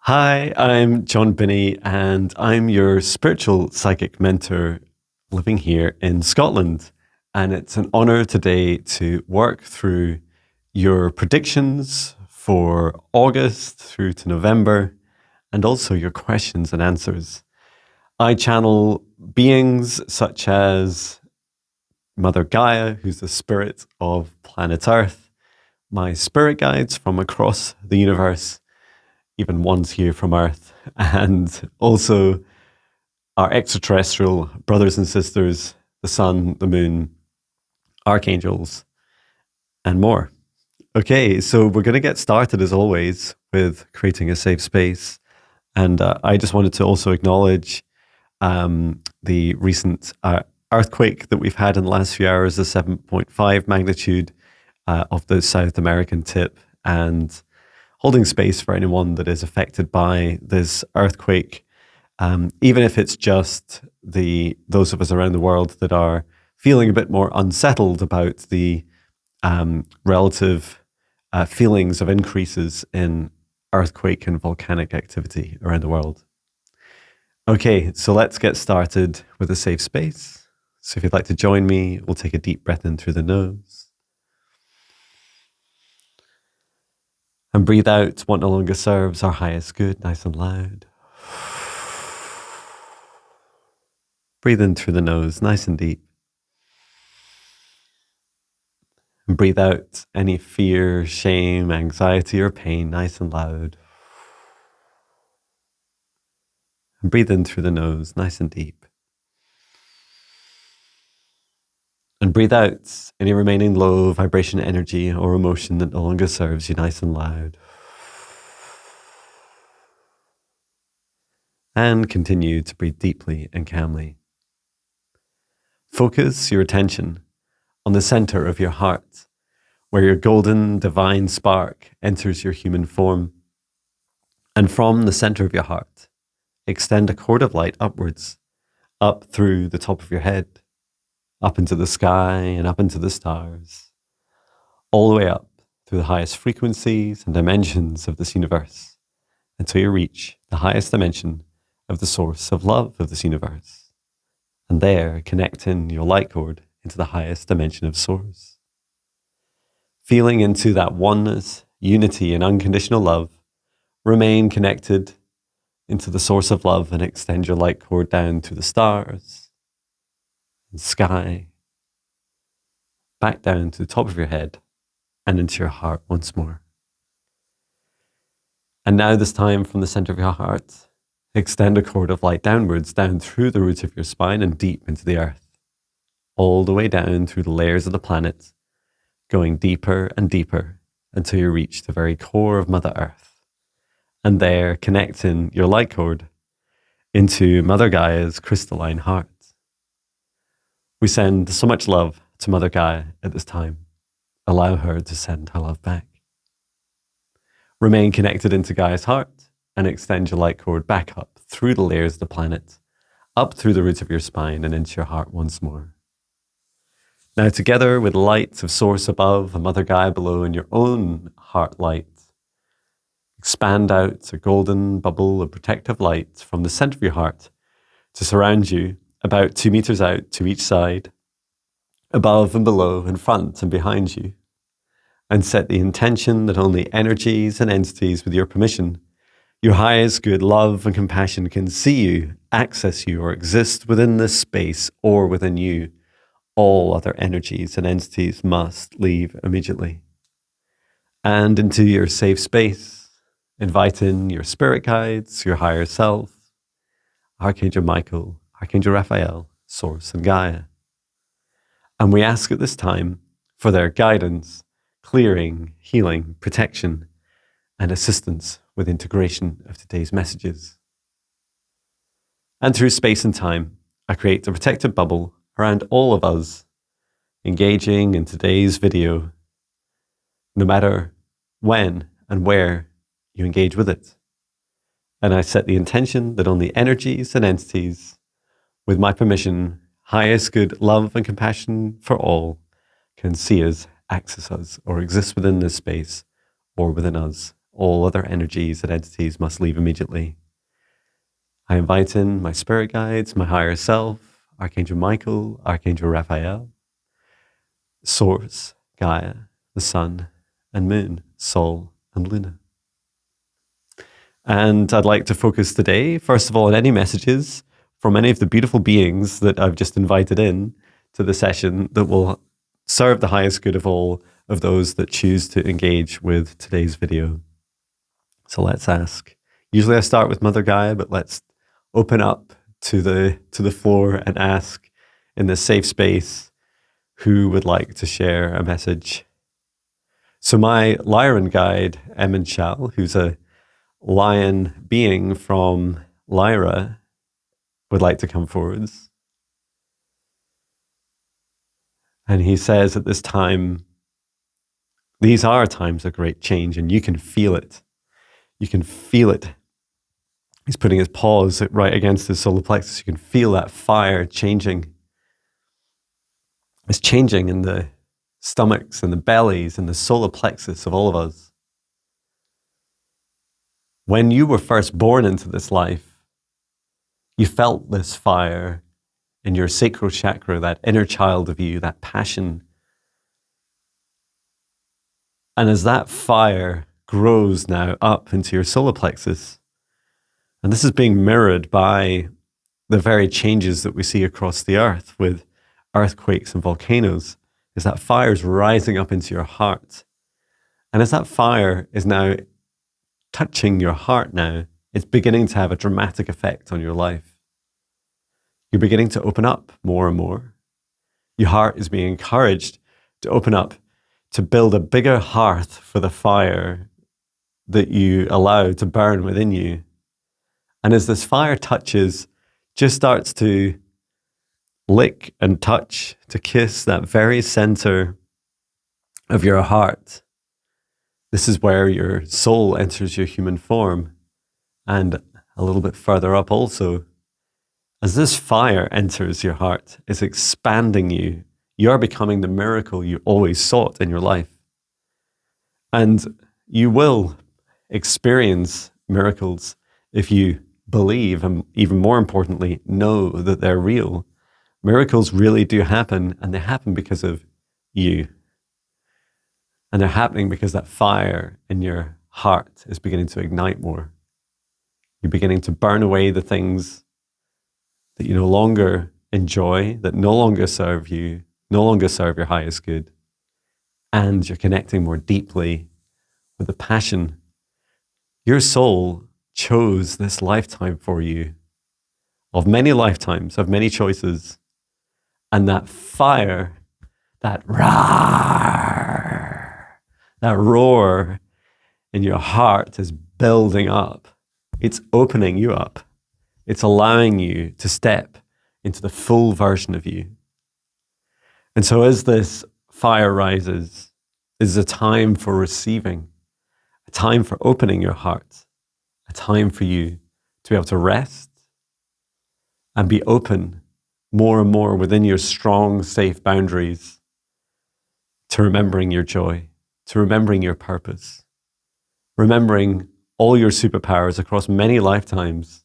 Hi, I'm Jon Binnie, and I'm your spiritual psychic mentor living here in Scotland. And it's an honor today to work through your predictions for August through to November, and also your questions and answers. I channel beings such as Mother Gaia, who's the spirit of planet Earth, my spirit guides from across the universe, even ones here from Earth, and also our extraterrestrial brothers and sisters, the sun, the moon, archangels, and more. Okay, so we're going to get started as always with creating a safe space. And I just wanted to also acknowledge the recent earthquake that we've had in the last few hours, the 7.5 magnitude of the South American tip, and holding space for anyone that is affected by this earthquake, even if it's just those of us around the world that are feeling a bit more unsettled about the relative feelings of increases in earthquake and volcanic activity around the world. Okay, so let's get started with a safe space. So if you'd like to join me, we'll take a deep breath in through the nose. And breathe out what no longer serves our highest good, nice and loud. Breathe in through the nose, nice and deep. And breathe out any fear, shame, anxiety, or pain, nice and loud. And breathe in through the nose, nice and deep. And breathe out any remaining low vibration energy or emotion that no longer serves you, nice and loud. And continue to breathe deeply and calmly. Focus your attention on the center of your heart, where your golden divine spark enters your human form. And from the center of your heart, extend a cord of light upwards, up through the top of your head, up into the sky and up into the stars, all the way up through the highest frequencies and dimensions of this universe, until you reach the highest dimension of the source of love of this universe. And there, connecting your light cord into the highest dimension of source. Feeling into that oneness, unity, and unconditional love, remain connected into the source of love and extend your light cord down to the stars and sky, back down to the top of your head and into your heart once more. And now this time from the center of your heart, extend a cord of light downwards, down through the roots of your spine and deep into the earth, all the way down through the layers of the planet, going deeper and deeper until you reach the very core of Mother Earth. And there, connecting your light cord into Mother Gaia's crystalline heart. We send so much love to Mother Gaia at this time. Allow her to send her love back. Remain connected into Gaia's heart and extend your light cord back up through the layers of the planet, up through the roots of your spine and into your heart once more. Now, together with light of source above and Mother Gaia below and your own heart light, expand out a golden bubble of protective light from the center of your heart to surround you about 2 meters out to each side, above and below, in front and behind you, and set the intention that only energies and entities with your permission, your highest good love and compassion can see you, access you, or exist within this space or within you. All other energies and entities must leave immediately. And into your safe space, invite in your spirit guides, your higher self, Archangel Michael, Archangel Raphael, Source, and Gaia. And we ask at this time for their guidance, clearing, healing, protection, and assistance with integration of today's messages. And through space and time, I create a protective bubble around all of us engaging in today's video, no matter when and where you engage with it. And I set the intention that only energies and entities, with my permission, highest good love and compassion for all, can see us, access us, or exist within this space or within us all other energies and entities must leave immediately. I invite in my spirit guides, my higher self, Archangel Michael, Archangel Raphael, Source, Gaia, the Sun and Moon, Sol and Luna. And I'd like to focus today, first of all, on any messages from any of the beautiful beings that I've just invited in to the session that will serve the highest good of all of those that choose to engage with today's video. So let's ask. Usually I start with Mother Gaia, but let's open up to the floor and ask in this safe space who would like to share a message. So my Lyran guide, Emin Shal, who's a lion being from Lyra, would like to come forwards. And he says at this time, these are times of great change and you can feel it. You can feel it. He's putting his paws right against his solar plexus. You can feel that fire changing. It's changing in the stomachs and the bellies and the solar plexus of all of us. When you were first born into this life, you felt this fire in your sacral chakra, that inner child of you, that passion. And as that fire grows now up into your solar plexus, and this is being mirrored by the very changes that we see across the earth with earthquakes and volcanoes, is that fire is rising up into your heart. And as that fire is now touching your heart now, it's beginning to have a dramatic effect on your life. You're beginning to open up more and more. Your heart is being encouraged to open up, to build a bigger hearth for the fire that you allow to burn within you. And as this fire touches, just starts to lick and touch, to kiss that very center of your heart. This is where your soul enters your human form. And a little bit further up also, as this fire enters your heart, it's expanding you. You're becoming the miracle you always sought in your life. And you will experience miracles if you believe, and even more importantly, know that they're real. Miracles really do happen, and they happen because of you. And they're happening because that fire in your heart is beginning to ignite more. You're beginning to burn away the things that you no longer enjoy, that no longer serve you, no longer serve your highest good. And you're connecting more deeply with the passion. Your soul chose this lifetime for you, of many lifetimes, of many choices. And that fire, that roar in your heart is building up. It's opening you up. It's allowing you to step into the full version of you. And so as this fire rises, is a time for receiving, a time for opening your heart, a time for you to be able to rest and be open more and more within your strong, safe boundaries to remembering your joy, to remembering your purpose, remembering all your superpowers across many lifetimes.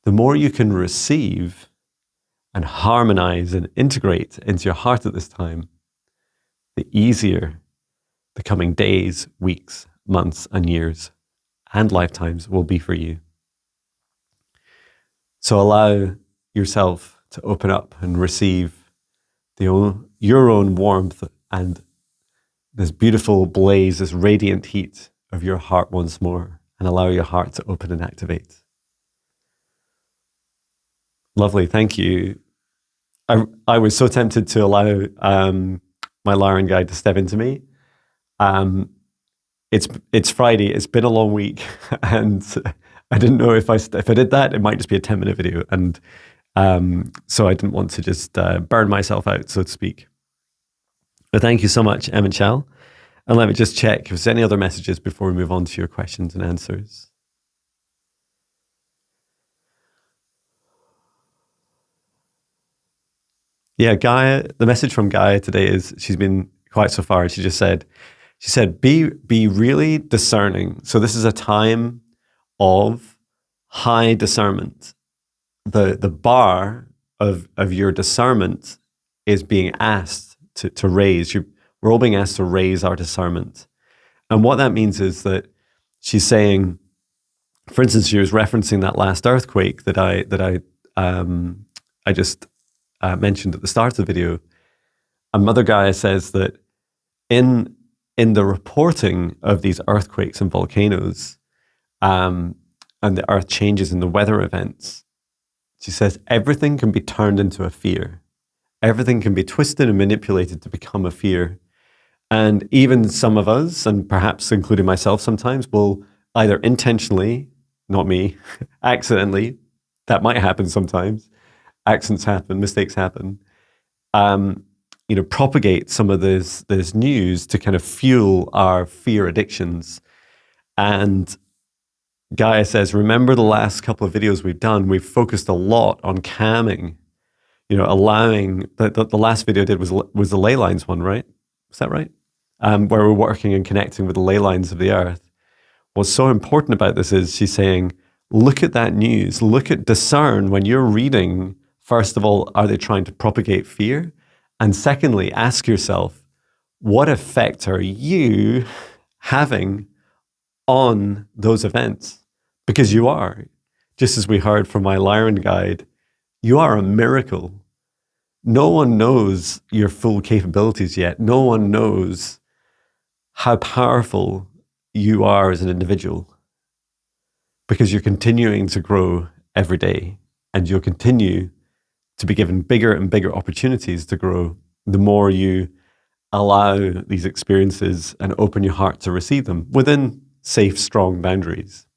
The more you can receive and harmonize and integrate into your heart at this time, the easier the coming days, weeks, months, and years and lifetimes will be for you. So allow yourself to open up and receive your own warmth and this beautiful blaze, this radiant heat of your heart once more, and allow your heart to open and activate. Lovely, thank you. I was so tempted to allow my Lyran guide to step into me. It's Friday. It's been a long week, and I didn't know if I did that, it might just be a 10-minute video, and so I didn't want to just burn myself out, so to speak. But thank you so much, Em and Chal. And let me just check if there's any other messages before we move on to your questions and answers. Yeah, Gaia, the message from Gaia today is, she's been quiet so far, and she She said, be really discerning. So this is a time of high discernment. The bar of your discernment is being asked to raise. We're all being asked to raise our discernment. And what that means is that she's saying, for instance, she was referencing that last earthquake that I just mentioned at the start of the video. And Mother Gaia says that in the reporting of these earthquakes and volcanoes, and the earth changes in the weather events, she says everything can be turned into a fear. Everything can be twisted and manipulated to become a fear. And even some of us, and perhaps including myself sometimes, will either intentionally, not me, accidentally, that might happen sometimes, accidents happen, mistakes happen, propagate some of this news to kind of fuel our fear addictions. And Gaia says, remember the last couple of videos we've done, we've focused a lot on calming, allowing, the last video I did was the ley lines one, right? Is that right? Where we're working and connecting with the ley lines of the earth. What's so important about this is she's saying, look at that news, discern when you're reading, first of all, are they trying to propagate fear? And secondly, ask yourself, what effect are you having on those events? Because you are, just as we heard from my Lyran guide, you are a miracle. No one knows your full capabilities yet. No one knows how powerful you are as an individual, because you're continuing to grow every day, and you'll continue to be given bigger and bigger opportunities to grow the more you allow these experiences and open your heart to receive them within safe, strong boundaries.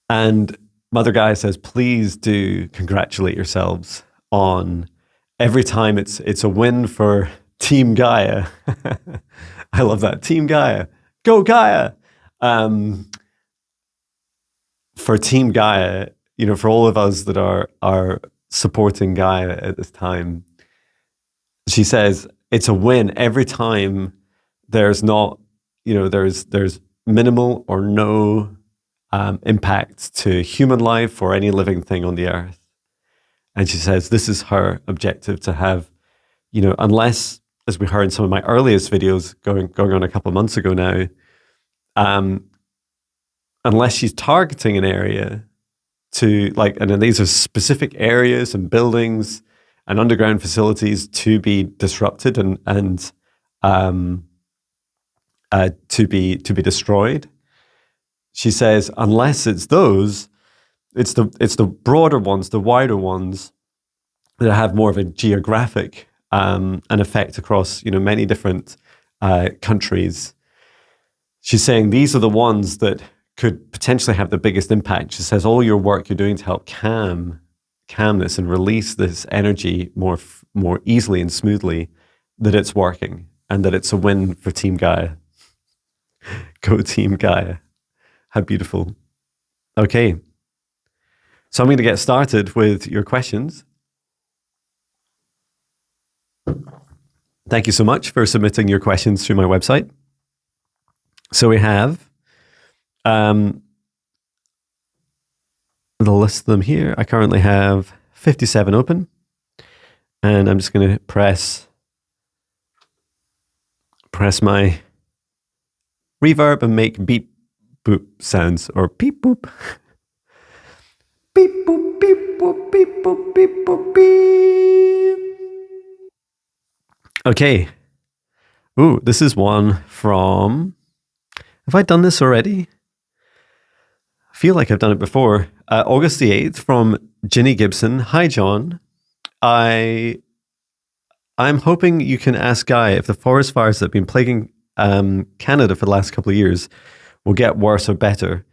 And Mother Gaia says, please do congratulate yourselves on every time it's a win for Team Gaia. I love that. Team Gaia. Go Gaia. For Team Gaia, for all of us that are supporting Gaia at this time, she says it's a win every time there's not, there's minimal or no impact to human life or any living thing on the earth. And she says this is her objective, to have, unless, as we heard in some of my earliest videos going on a couple of months ago now, unless she's targeting an area to and then these are specific areas and buildings and underground facilities to be disrupted and to be destroyed. She says, unless it's those, it's the broader ones, the wider ones that have more of a geographic an effect across many different countries. She's saying these are the ones that could potentially have the biggest impact. She says all your work you're doing to help calm this and release this energy more easily and smoothly, that it's working and that it's a win for Team Gaia. Go Team Gaia. How beautiful. Okay. So I'm going to get started with your questions. Thank you so much for submitting your questions through my website. So we have the list of them here. I currently have 57 open, and I'm just going to press my reverb and make beep boop sounds, or beep boop. Beep boop, beep boop, beep boop, beep boop, beep. Okay. Ooh, this is one from, have I done this already? I feel like I've done it before. August the 8th from Ginny Gibson. Hi, John. I'm hoping you can ask Guy if the forest fires that have been plaguing Canada for the last couple of years will get worse or better.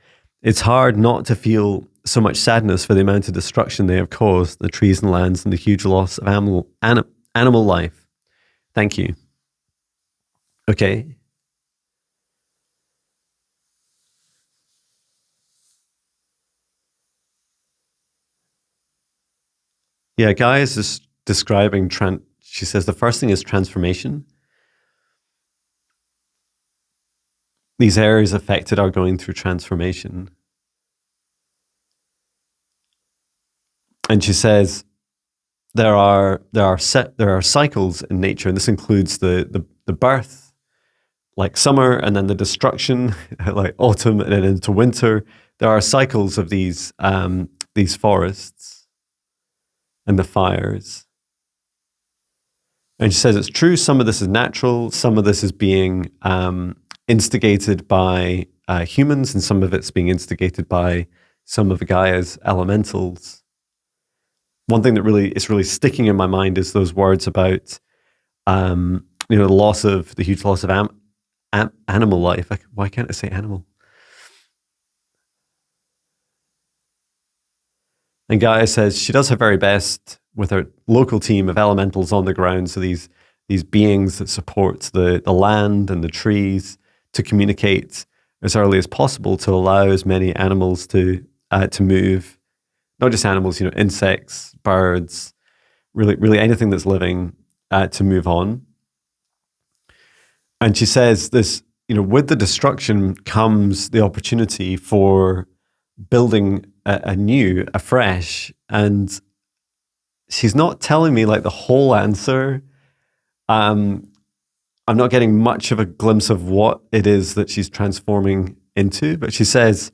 It's hard not to feel so much sadness for the amount of destruction they have caused, the trees and lands, and the huge loss of animal life. Thank you. Okay. Yeah, Guy is just describing, she says the first thing is transformation. these areas affected are going through transformation. And she says there are cycles in nature, and this includes the birth, like summer, and then the destruction, like autumn, and then into winter. There are cycles of these forests and the fires. And she says it's true. Some of this is natural. Some of this is being instigated by humans, and some of it's being instigated by some of Gaia's elementals. One thing that is really sticking in my mind is those words about the huge loss of animal life. Why can't I say animal? And Gaia says she does her very best with her local team of elementals on the ground. So these beings that support the land and the trees to communicate as early as possible to allow as many animals to move. Not just animals, insects, birds, really anything that's living to move on. And she says this, with the destruction comes the opportunity for building anew, afresh. And she's not telling me like the whole answer. I'm not getting much of a glimpse of what it is that she's transforming into, but she says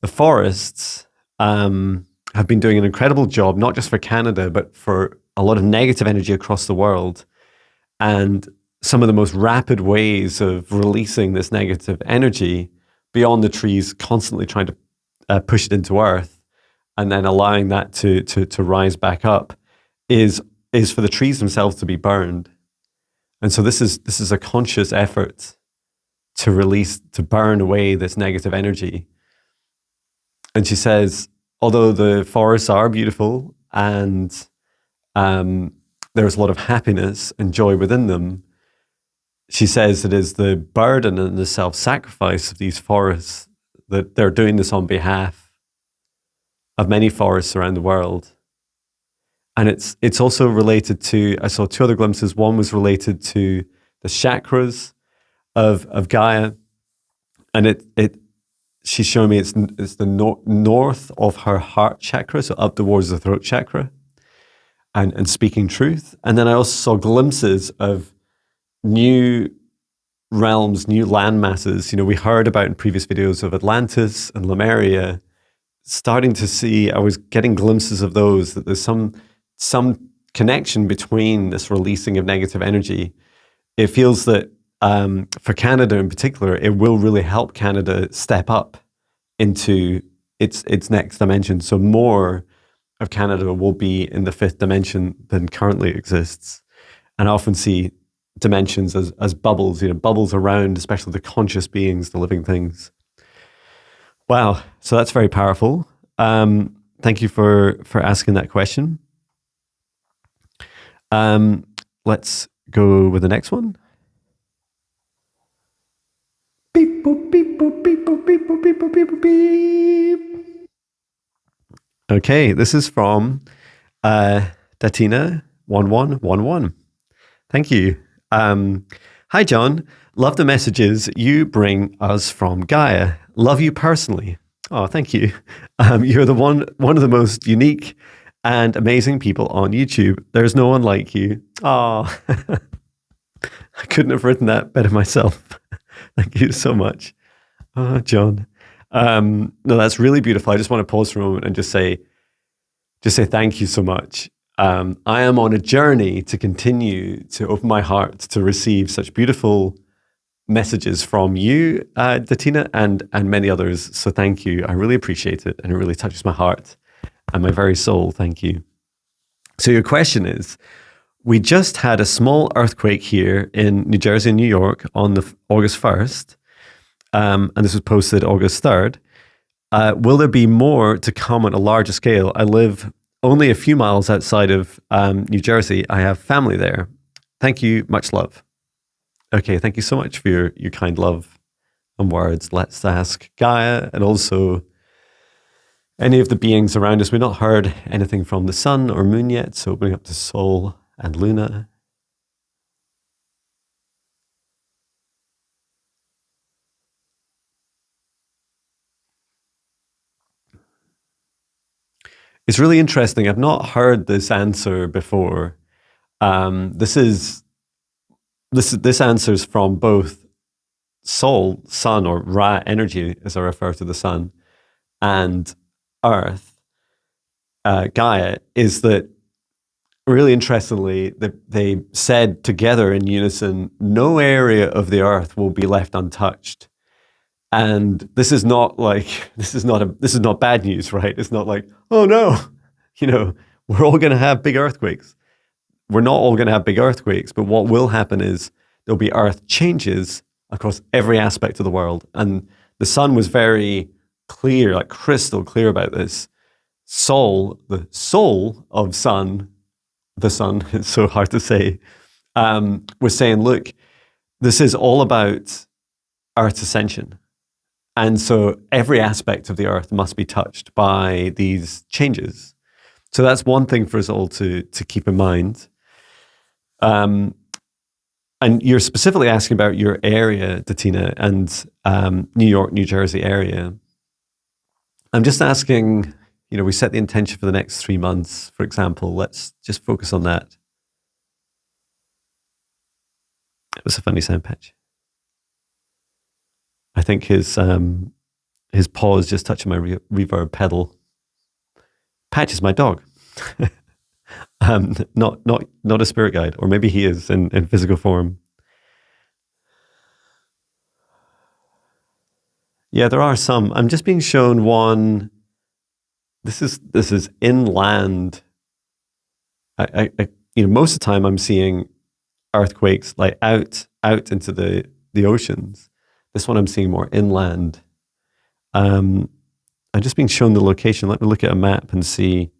the forests have been doing an incredible job, not just for Canada, but for a lot of negative energy across the world. And some of the most rapid ways of releasing this negative energy beyond the trees, constantly trying to push it into earth and then allowing that to rise back up is for the trees themselves to be burned. And so this is a conscious effort to burn away this negative energy. And she says, although the forests are beautiful and there's a lot of happiness and joy within them, she says it is the burden and the self-sacrifice of these forests that they're doing this on behalf of many forests around the world. And it's also related to, I saw two other glimpses. One was related to the chakras of Gaia. And she's showing me it's the north of her heart chakra, so up towards the throat chakra, and speaking truth. And then I also saw glimpses of new realms, new land masses. We heard about in previous videos of Atlantis and Lemuria. Starting to see, I was getting glimpses of those, that there's some connection between this releasing of negative energy. It feels that for Canada in particular, it will really help Canada step up into its next dimension. So more of Canada will be in the fifth dimension than currently exists. And I often see dimensions as bubbles, bubbles around, especially the conscious beings, the living things. Wow. So that's very powerful. Thank you for asking that question. Let's go with the next one. Beep, boop, beep, boop, beep, boop, beep, boop, beep, boop, beep, boop, beep. Okay, this is from Datina1111. Thank you. Hi, Jon. Love the messages you bring us from Gaia. Love you personally. Oh, thank you. You're one of the most unique and amazing people on YouTube. There's no one like you. Oh, I couldn't have written that better myself. Thank you so much. Oh, Jon. No, that's really beautiful. I just want to pause for a moment and just say thank you so much. I am on a journey to continue to open my heart to receive such beautiful messages from you, Datina, and many others. So thank you. I really appreciate it, and it really touches my heart and my very soul. Thank you. So your question is, we just had a small earthquake here in New Jersey and New York on the August 1st, and this was posted August 3rd. Will there be more to come on a larger scale? I live only a few miles outside of New Jersey. I have family there. Thank you. Much love. Okay, thank you so much for your kind love and words. Let's ask Gaia and also any of the beings around us. We've not heard anything from the sun or moon yet, so opening up to Sol and Luna. It's really interesting. I've not heard this answer before. This answers from both soul, sun, or Ra energy, as I refer to the sun, and earth, Gaia, is that really interestingly, they said together in unison, no area of the earth will be left untouched. And this is not bad news, right? It's not like, oh no, we're all going to have big earthquakes. We're not all going to have big earthquakes, but what will happen is there'll be earth changes across every aspect of the world. And the sun was very clear, like crystal clear about this. The soul of the sun, it's so hard to say, was saying, look, this is all about Earth's ascension. And so every aspect of the earth must be touched by these changes. So that's one thing for us all to keep in mind. And you're specifically asking about your area, Datina, and New York, New Jersey area. I'm just asking, we set the intention for the next 3 months, for example. Let's just focus on that. It was a funny sound patch. I think his paw is just touching my reverb pedal. Patch is my dog. Not a spirit guide, or maybe he is in physical form. Yeah, there are some. I'm just being shown one. This is inland. Most of the time I'm seeing earthquakes like out into the oceans. This one I'm seeing more inland. I'm just being shown the location. Let me look at a map and see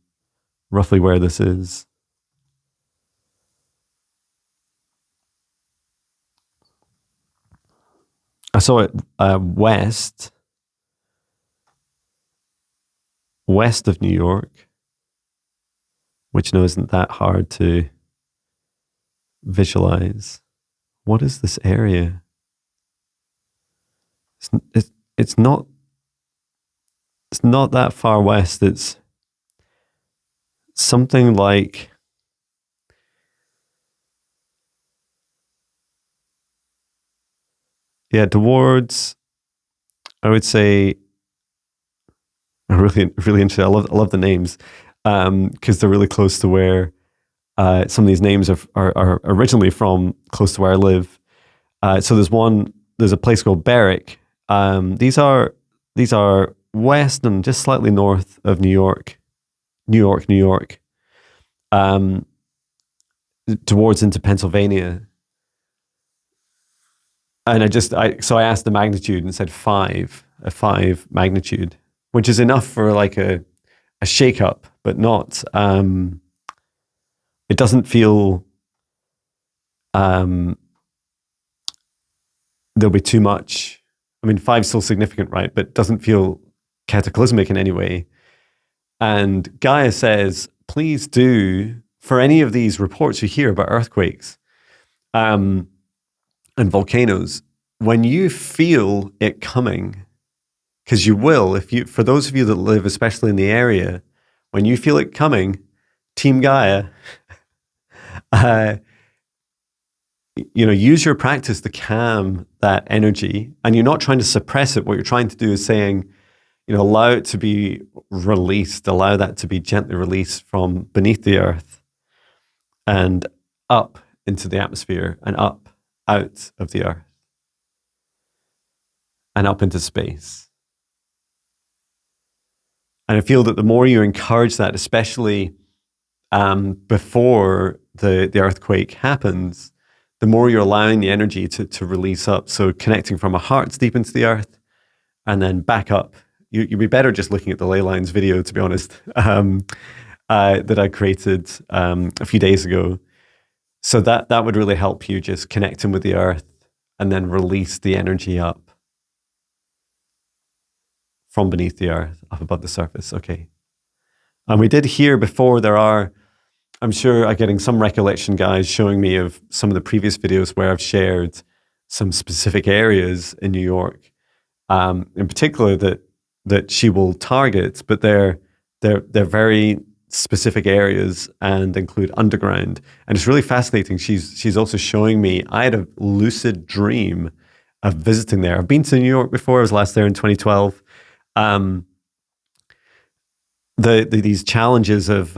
roughly where this is. I saw it west of New York, which isn't that hard to visualize. What is this area? It's not that far west. It's something like towards, I would say, really interesting. I love the names because they're really close to where some of these names are originally from, close to where I live. So there's a place called Berwick. These are west and just slightly north of New York, towards into Pennsylvania. And I asked the magnitude and said a 5 magnitude, which is enough for like a shake up, but not, it doesn't feel, there'll be too much. I mean, 5's still significant, right? But doesn't feel cataclysmic in any way. And Gaia says, please do, for any of these reports you hear about earthquakes and volcanoes, when you feel it coming, because you will, for those of you that live, especially in the area, when you feel it coming, Team Gaia, use your practice to calm that energy. And you're not trying to suppress it. What you're trying to do is saying, allow it to be released, allow that to be gently released from beneath the earth and up into the atmosphere and up out of the earth and up into space. And I feel that the more you encourage that, especially before the earthquake happens, the more you're allowing the energy to release up. So connecting from our hearts deep into the earth and then back up. You'd be better just looking at the Ley Lines video, to be honest, that I created a few days ago. So that would really help you just connecting with the earth and then release the energy up from beneath the earth, up above the surface. Okay. And we did hear before, I'm sure I'm getting some recollection, guys, showing me of some of the previous videos where I've shared some specific areas in New York, in particular that she will target, but they're they're very specific areas and include underground. And it's really fascinating. She's also showing me, I had a lucid dream of visiting there. I've been to New York before. I was last there in 2012. These challenges of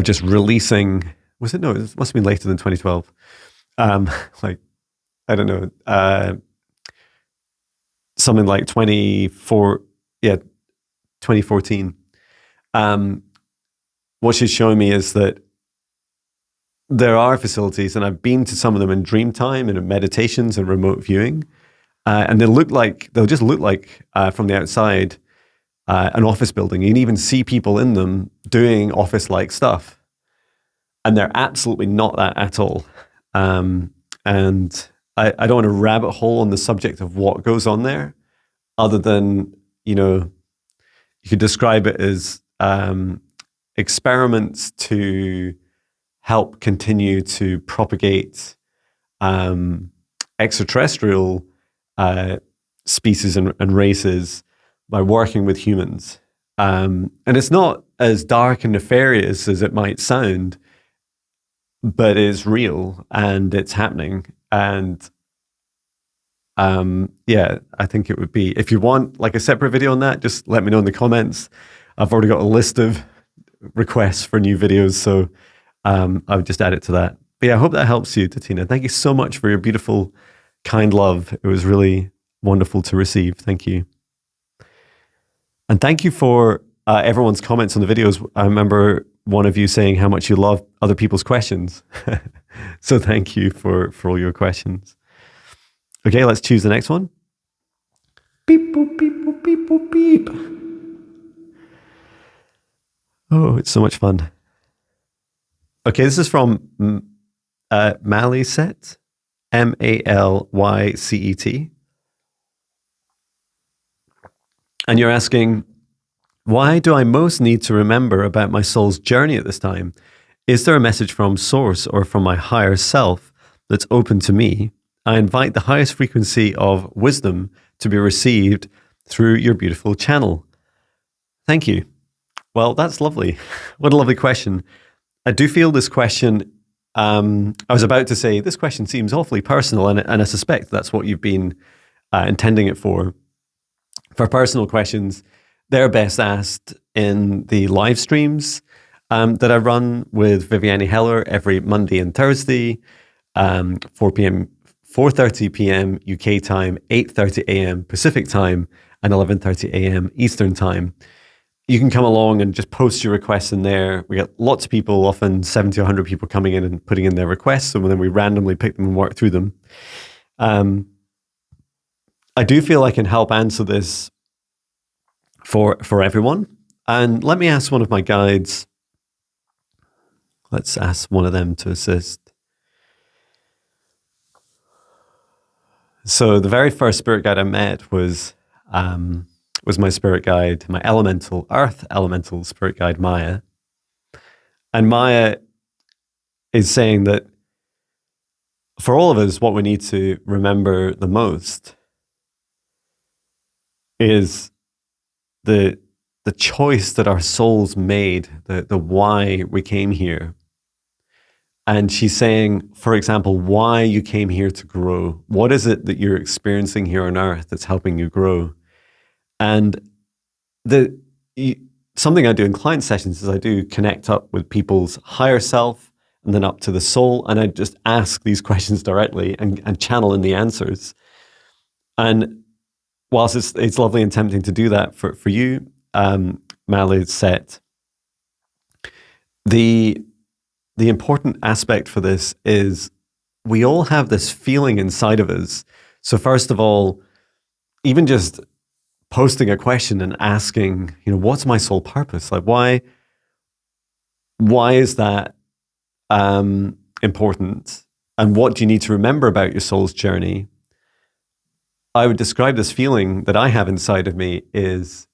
just releasing, was it? No, it must have been later than 2012. Like, I don't know, something like 2014. What she's showing me is that there are facilities, and I've been to some of them in dream time and in meditations and remote viewing, and they'll just look like from the outside an office building. You can even see people in them doing office-like stuff, and they're absolutely not that at all. And I don't want to rabbit hole on the subject of what goes on there, other than, you could describe it as experiments to help continue to propagate extraterrestrial species and races by working with humans. And it's not as dark and nefarious as it might sound, but it's real and it's happening. And I think it would be, if you want like a separate video on that, just let me know in the comments. I've already got a list of requests for new videos, so I would just add it to that. But yeah, I hope that helps you, Tatina. Thank you so much for your beautiful, kind love. It was really wonderful to receive. Thank you. And thank you for everyone's comments on the videos. I remember one of you saying how much you love other people's questions. So thank you for all your questions. Okay, let's choose the next one. Beep, boop, beep, boop, beep, boop, beep. Oh, it's so much fun. Okay, this is from Malycet, Malycet. And you're asking, why do I most need to remember about my soul's journey at this time? Is there a message from Source or from my higher self that's open to me? I invite the highest frequency of wisdom to be received through your beautiful channel. Thank you. Well, that's lovely. What a lovely question. I do feel this question, I was about to say, this question seems awfully personal, and I suspect that's what you've been intending it for. For personal questions, they're best asked in the live streams that I run with Viviane Heller every Monday and Thursday, 4:30 p.m. UK time, 8:30 a.m. Pacific time, and 11:30 a.m. Eastern time. You can come along and just post your requests in there. We get lots of people, often 70 or 100 people coming in and putting in their requests, and then we randomly pick them and work through them. I do feel I can help answer this for everyone. And let me ask one of my guides. Let's ask one of them to assist. So the very first spirit guide I met was my spirit guide, my earth elemental spirit guide, Maya. And Maya is saying that for all of us, what we need to remember the most is the choice that our souls made, the why we came here. And she's saying, for example, why you came here to grow. What is it that you're experiencing here on earth that's helping you grow? And something I do in client sessions is I do connect up with people's higher self and then up to the soul. And I just ask these questions directly and channel in the answers. And whilst it's lovely and tempting to do that for you, Malycet, the important aspect for this is we all have this feeling inside of us. So first of all, even just posting a question and asking, what's my soul purpose? Like, why is that important? And what do you need to remember about your soul's journey? I would describe this feeling that I have inside of me is,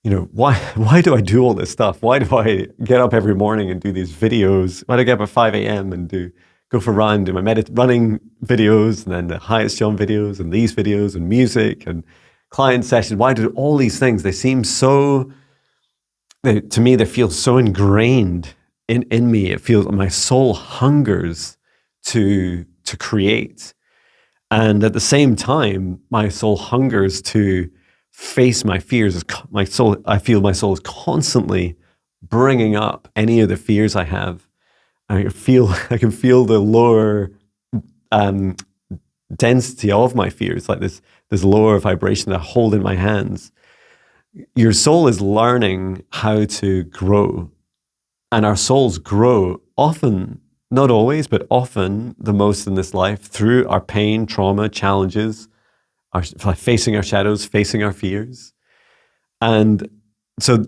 why do I do all this stuff? Why do I get up every morning and do these videos? Why do I get up at 5 a.m. and go for a run, do my running videos, and then the highest Jon videos, and these videos, and music, and client sessions? Why do all these things? They seem so to me, they feel so ingrained in me. It feels my soul hungers to create. And at the same time, my soul hungers to face my fears. I feel my soul is constantly bringing up any of the fears I have. I can feel the lower density of my fears, like this lower vibration that I hold in my hands. Your soul is learning how to grow, and our souls grow often, not always, but often the most in this life through our pain, trauma, challenges, facing our shadows, facing our fears. And so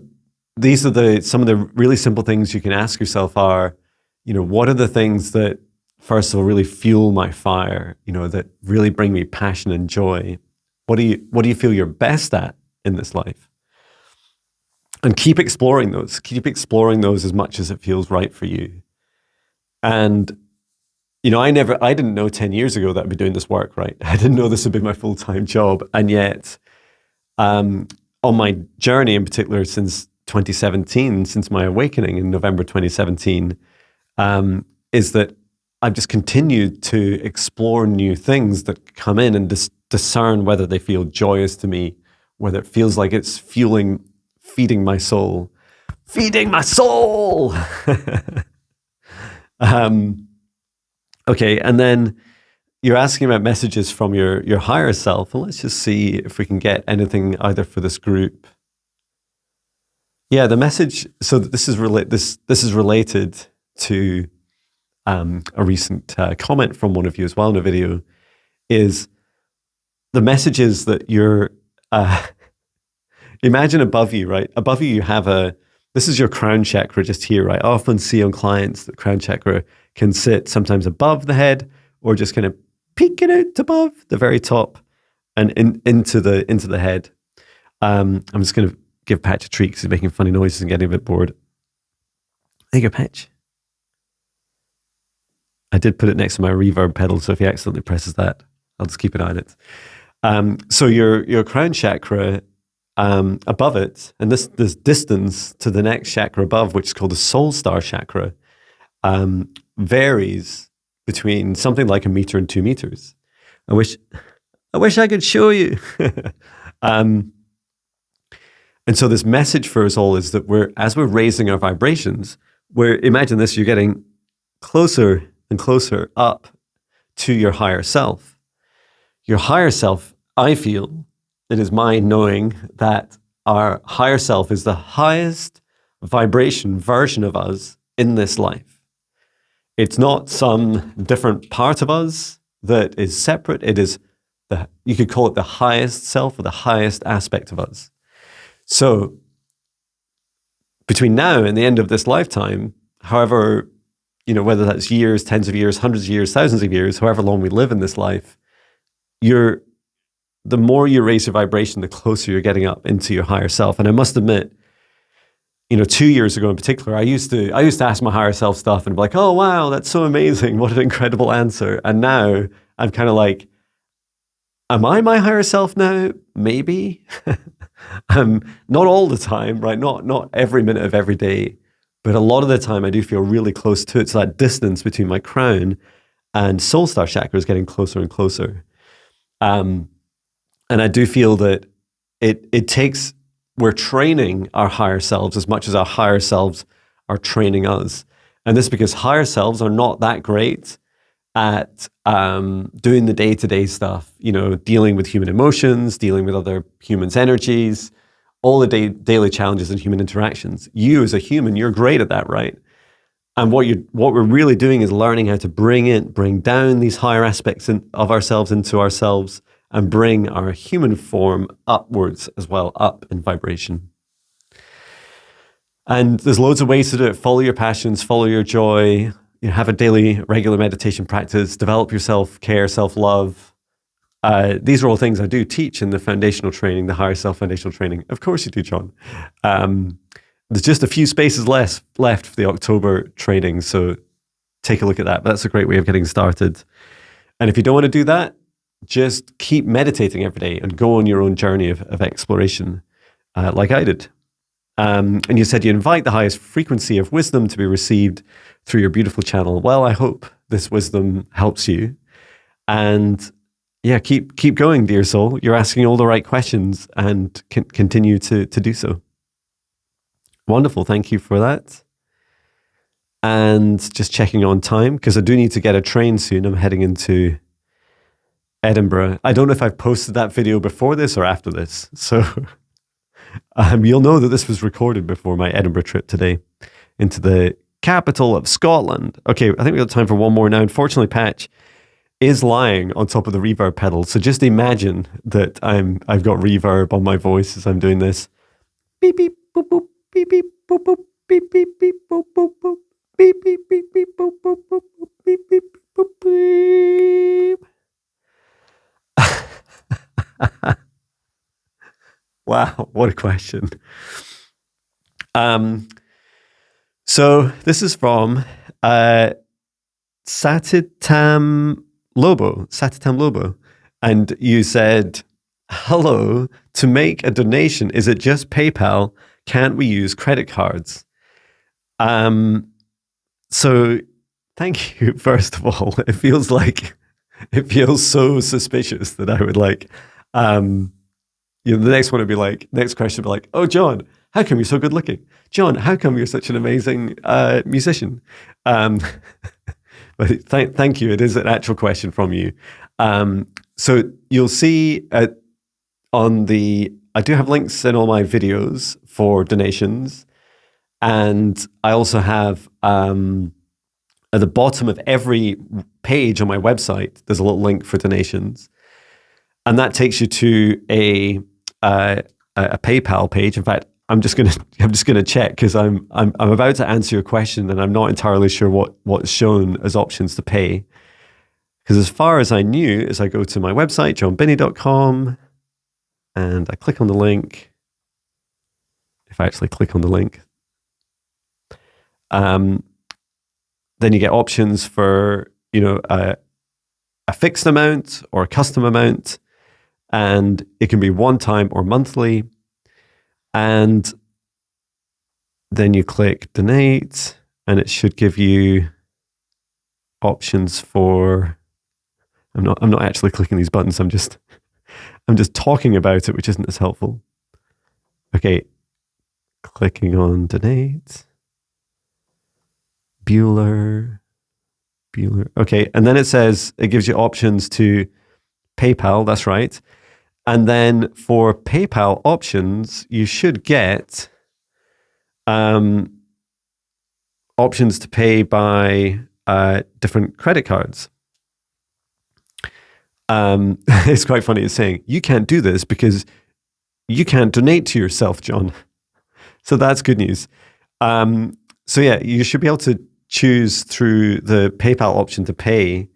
these are some of the really simple things you can ask yourself are, what are the things that, first of all, really fuel my fire, that really bring me passion and joy? What do you feel you're best at in this life? And keep exploring those as much as it feels right for you. And, I didn't know 10 years ago that I'd be doing this work, right? I didn't know this would be my full-time job. And yet, on my journey in particular, since 2017, since my awakening in November 2017, is that I've just continued to explore new things that come in and discern whether they feel joyous to me, whether it feels like it's feeding my soul. Feeding my soul! Okay, and then you're asking about messages from your higher self. And let's just see if we can get anything either for this group. Yeah, the message, so this is related to a recent comment from one of you as well in a video, is the messages that you're, imagine above you, right? Above you have this is your crown chakra just here, right? I often see on clients that crown chakra can sit sometimes above the head or just kind of peeking out above the very top and into the head. I'm just going to give Patch a treat because he's making funny noises and getting a bit bored. There you go, Patch. I did put it next to my reverb pedal, so if he accidentally presses that, I'll just keep an eye on it. So your crown chakra, above it, and this distance to the next chakra above, which is called the soul star chakra, varies between something like 1 meter and 2 meters. I wish I could show you. And so this message for us all is that as we're raising our vibrations, imagine this, you're getting closer and closer up to your higher self. Your higher self, I feel, it is my knowing that our higher self is the highest vibration version of us in this life. It's not some different part of us that is separate. It is you could call it the highest self or the highest aspect of us. So between now and the end of this lifetime, however, whether that's years, tens of years, hundreds of years, thousands of years, however long we live in this life, the more you raise your vibration, the closer you're getting up into your higher self. And I must admit, 2 years ago in particular, I used to ask my higher self stuff and be like, oh, wow, that's so amazing. What an incredible answer. And now I'm kind of like, am I my higher self now? Maybe. Not all the time, right? Not every minute of every day, but a lot of the time I do feel really close to it. So that distance between my crown and soul star chakra is getting closer and closer. And I do feel that we're training our higher selves as much as our higher selves are training us. And this is because higher selves are not that great at doing the day-to-day stuff, dealing with human emotions, dealing with other humans' energies, all the daily challenges and human interactions. You as a human, you're great at that, right? And what we're really doing is learning how to bring down these higher aspects of ourselves into ourselves and bring our human form upwards as well, up in vibration. And there's loads of ways to do it. Follow your passions, follow your joy, have a daily, regular meditation practice, develop your self-care, self-love. These are all things I do teach in the foundational training, the higher self foundational training. Of course you do, John. There's just a few spaces left for the October training, so take a look at that. But that's a great way of getting started. And if you don't want to do that, just keep meditating every day and go on your own journey of exploration, like I did. And you said you invite the highest frequency of wisdom to be received through your beautiful channel. Well, I hope this wisdom helps you. And yeah, keep going, dear soul. You're asking all the right questions and continue to do so. Wonderful. Thank you for that. And just checking on time, because I do need to get a train soon. I'm heading into Edinburgh. I don't know if I've posted that video before this or after this. So you'll know that this was recorded before my Edinburgh trip today into the capital of Scotland. Okay, I think we've got time for one more now. Unfortunately, Patch is lying on top of the reverb pedal. So just imagine that I've got reverb on my voice as I'm doing this. Beep, beep, boop, boop, beep, beep, boop, boop, beep, beep, beep, boop, boop, boop, beep, beep, beep, beep, boop, boop, boop, beep, beep, boop, beep. Wow, what a question. So this is from Satitam Lobo. And you said, hello, to make a donation, is it just PayPal? Can't we use credit cards? So thank you, first of all. It feels so suspicious that I would the next one would be next question would be like, oh, John, how come you're so good looking? John, how come you're such an amazing musician? But thank you. It is an actual question from you. So you'll see I do have links in all my videos for donations. And I also have, at the bottom of every page on my website, there's a little link for donations. And that takes you to a PayPal page. In fact, I'm just gonna check, because I'm about to answer your question and I'm not entirely sure what's shown as options to pay. Because as far as I knew, as I go to my website, jonbinnie.com, and I click on the link, if I actually click on the link, then you get options for a fixed amount or a custom amount, and it can be one time or monthly. And then you click donate, and it should give you options for. I'm not actually clicking these buttons. I'm just talking about it, which isn't as helpful. Okay, clicking on donate. Bueller. Okay, and then it gives you options to PayPal. That's right. And then for PayPal options, you should get options to pay by different credit cards. It's quite funny. It's saying, you can't do this because you can't donate to yourself, John. So that's good news. So yeah, you should be able to choose through the PayPal option to pay.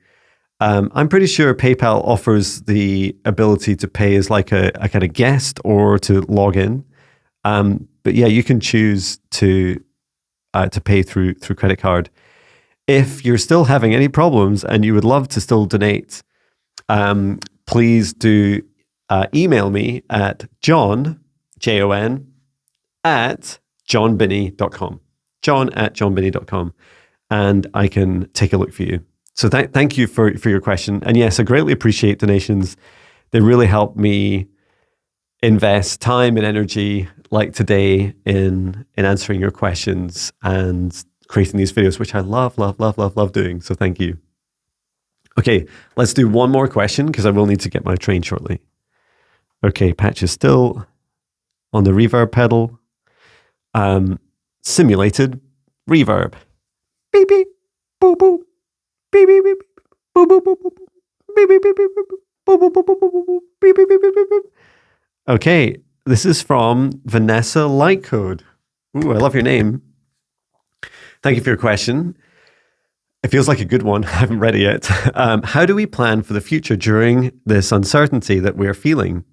I'm pretty sure PayPal offers the ability to pay as like a kind of guest or to log in. But yeah, you can choose to pay through credit card. If you're still having any problems and you would love to still donate, please do email me at Jon, Jon, at jonbinnie.com. Jon@jonbinnie.com. And I can take a look for you. So thank you for your question. And yes, I greatly appreciate donations. They really help me invest time and energy like today in answering your questions and creating these videos, which I love doing. So thank you. Okay, let's do one more question because I will need to get my train shortly. Okay, Patch is still on the reverb pedal. Simulated reverb. Beep, beep, boop, boop. Beep, beep, beep, boop, boop, boop, boop. Beep, beep, beep, beep, boop, boop, boop, boop, boop. Beep, beep, beep, beep, beep. Okay, this is from Vanessa Lightcode. Ooh, I love your name. Thank you for your question. It feels like a good one. I haven't read it yet. How do we plan for the future during this uncertainty that we're feeling?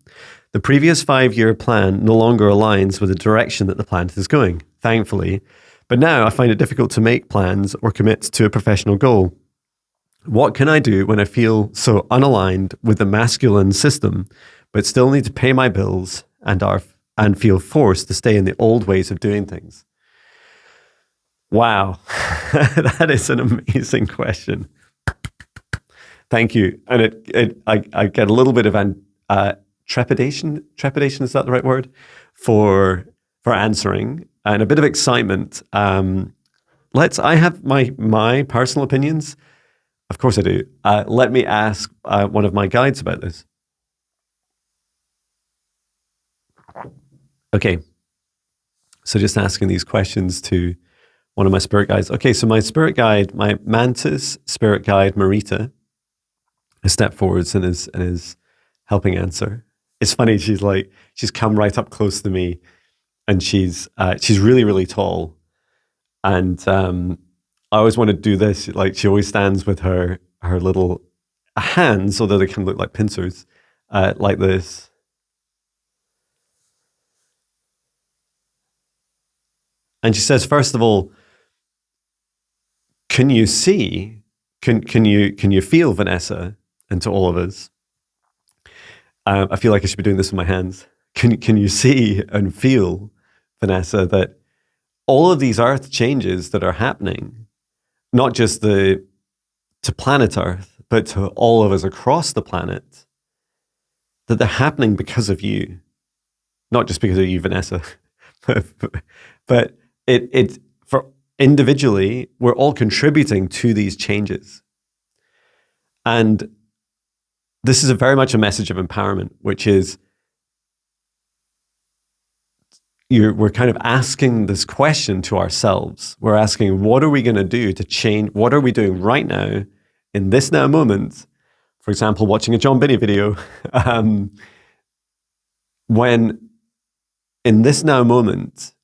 The previous 5-year plan no longer aligns with the direction that the planet is going, thankfully. But now I find it difficult to make plans or commit to a professional goal. What can I do when I feel so unaligned with the masculine system, but still need to pay my bills and and feel forced to stay in the old ways of doing things? Wow, that is an amazing question. Thank you. And I get a little bit of trepidation. Trepidation, is that the right word? For answering, and a bit of excitement. I have my personal opinions. Of course I do. Let me ask one of my guides about this. Okay. So just asking these questions to one of my spirit guides. Okay, so my spirit guide, my mantis spirit guide, Marita, has stepped forwards and is helping answer. It's funny, she's come right up close to me, and she's really, really tall. And I always want to do this. Like, she always stands with her little hands, although they can look like pincers, like this. And she says, first of all, can you see? Can you feel, Vanessa, and to all of us? I feel like I should be doing this with my hands. Can you see and feel, Vanessa, that all of these Earth changes that are happening, not just to planet Earth, but to all of us across the planet, that they're happening because of you, not just because of you, Vanessa, but it for individually, we're all contributing to these changes. And this is very much a message of empowerment, which is we're kind of asking this question to ourselves. We're asking, what are we going to do to change? What are we doing right now, in this now moment? For example, watching a Jon Binnie video. When in this now moment,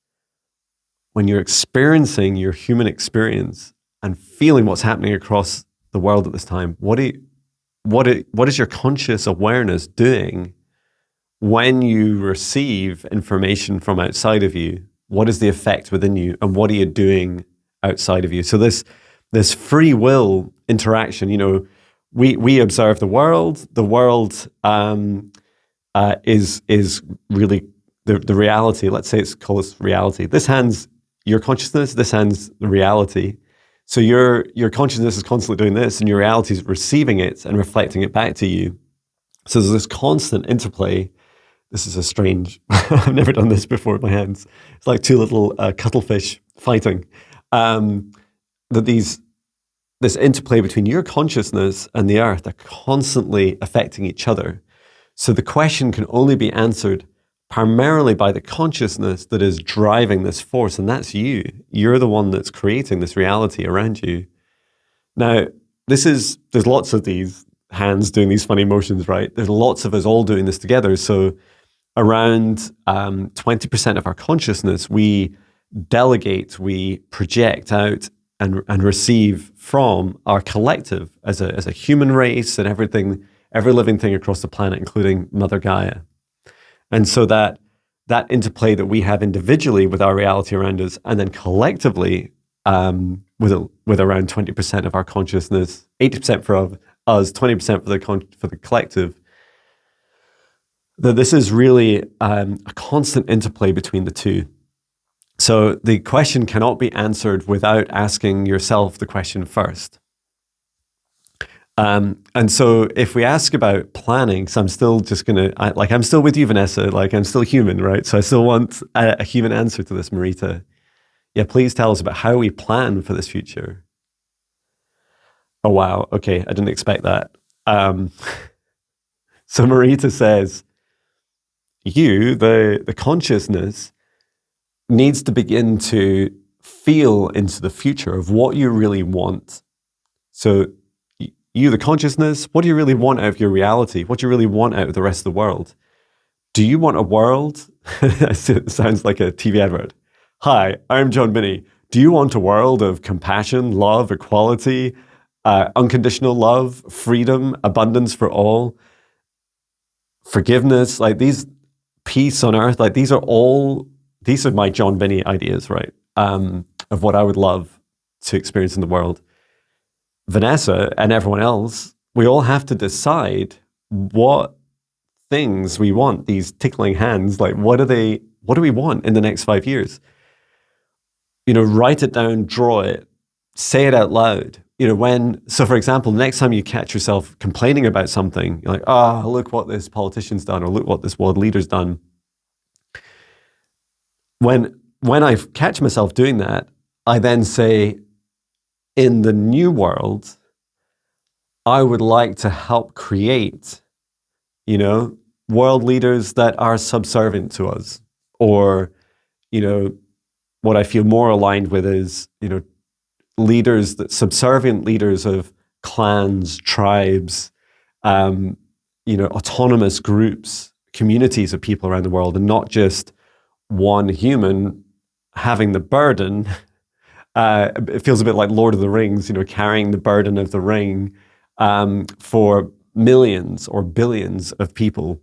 when you're experiencing your human experience and feeling what's happening across the world at this time, what is your conscious awareness doing when you receive information from outside of you? What is the effect within you, and what are you doing outside of you? So this free will interaction, we observe the world. The world is really the reality. Let's say it's called reality. This hand's your consciousness. This hand's the reality. So your consciousness is constantly doing this, and your reality is receiving it and reflecting it back to you. So there's this constant interplay. This is a strange, I've never done this before with my hands. It's like two little cuttlefish fighting. This interplay between your consciousness and the Earth are constantly affecting each other. So the question can only be answered primarily by the consciousness that is driving this force, and that's you. You're the one that's creating this reality around you. Now, there's lots of these hands doing these funny motions, right? There's lots of us all doing this together. So around 20% of our consciousness, we delegate, we project out and receive from our collective as a human race and every living thing across the planet, including Mother Gaia. And so that interplay that we have individually with our reality around us, and then collectively with around 20% of our consciousness, 80% for us, 20% for the collective, that this is really a constant interplay between the two. So the question cannot be answered without asking yourself the question first. And so if we ask about planning, so I'm still just I'm still with you, Vanessa, like I'm still human, right? So I still want a human answer to this, Marita. Yeah, please tell us about how we plan for this future. Oh, wow. Okay, I didn't expect that. So Marita says, the consciousness needs to begin to feel into the future of what you really want. So you, the consciousness, what do you really want out of your reality? What do you really want out of the rest of the world? Do you want a world? It sounds like a TV advert. Hi, I'm Jon Binnie. Do you want a world of compassion, love, equality, unconditional love, freedom, abundance for all, forgiveness, like these, peace on earth? Like these are my Jon Binnie ideas, right? Of what I would love to experience in the world. Vanessa and everyone else, we all have to decide what things we want, these tickling hands, like what are they What do we want in the next 5 years? Write it down, draw it, say it out loud. So for example, next time you catch yourself complaining about something, you're like, look what this politician's done, or look what this world leader's done. When I catch myself doing that, I then say, in the new world, I would like to help create, world leaders that are subservient to us. Or, what I feel more aligned with is, subservient leaders of clans, tribes, autonomous groups, communities of people around the world, and not just one human having the burden. It feels a bit like Lord of the Rings, carrying the burden of the ring for millions or billions of people.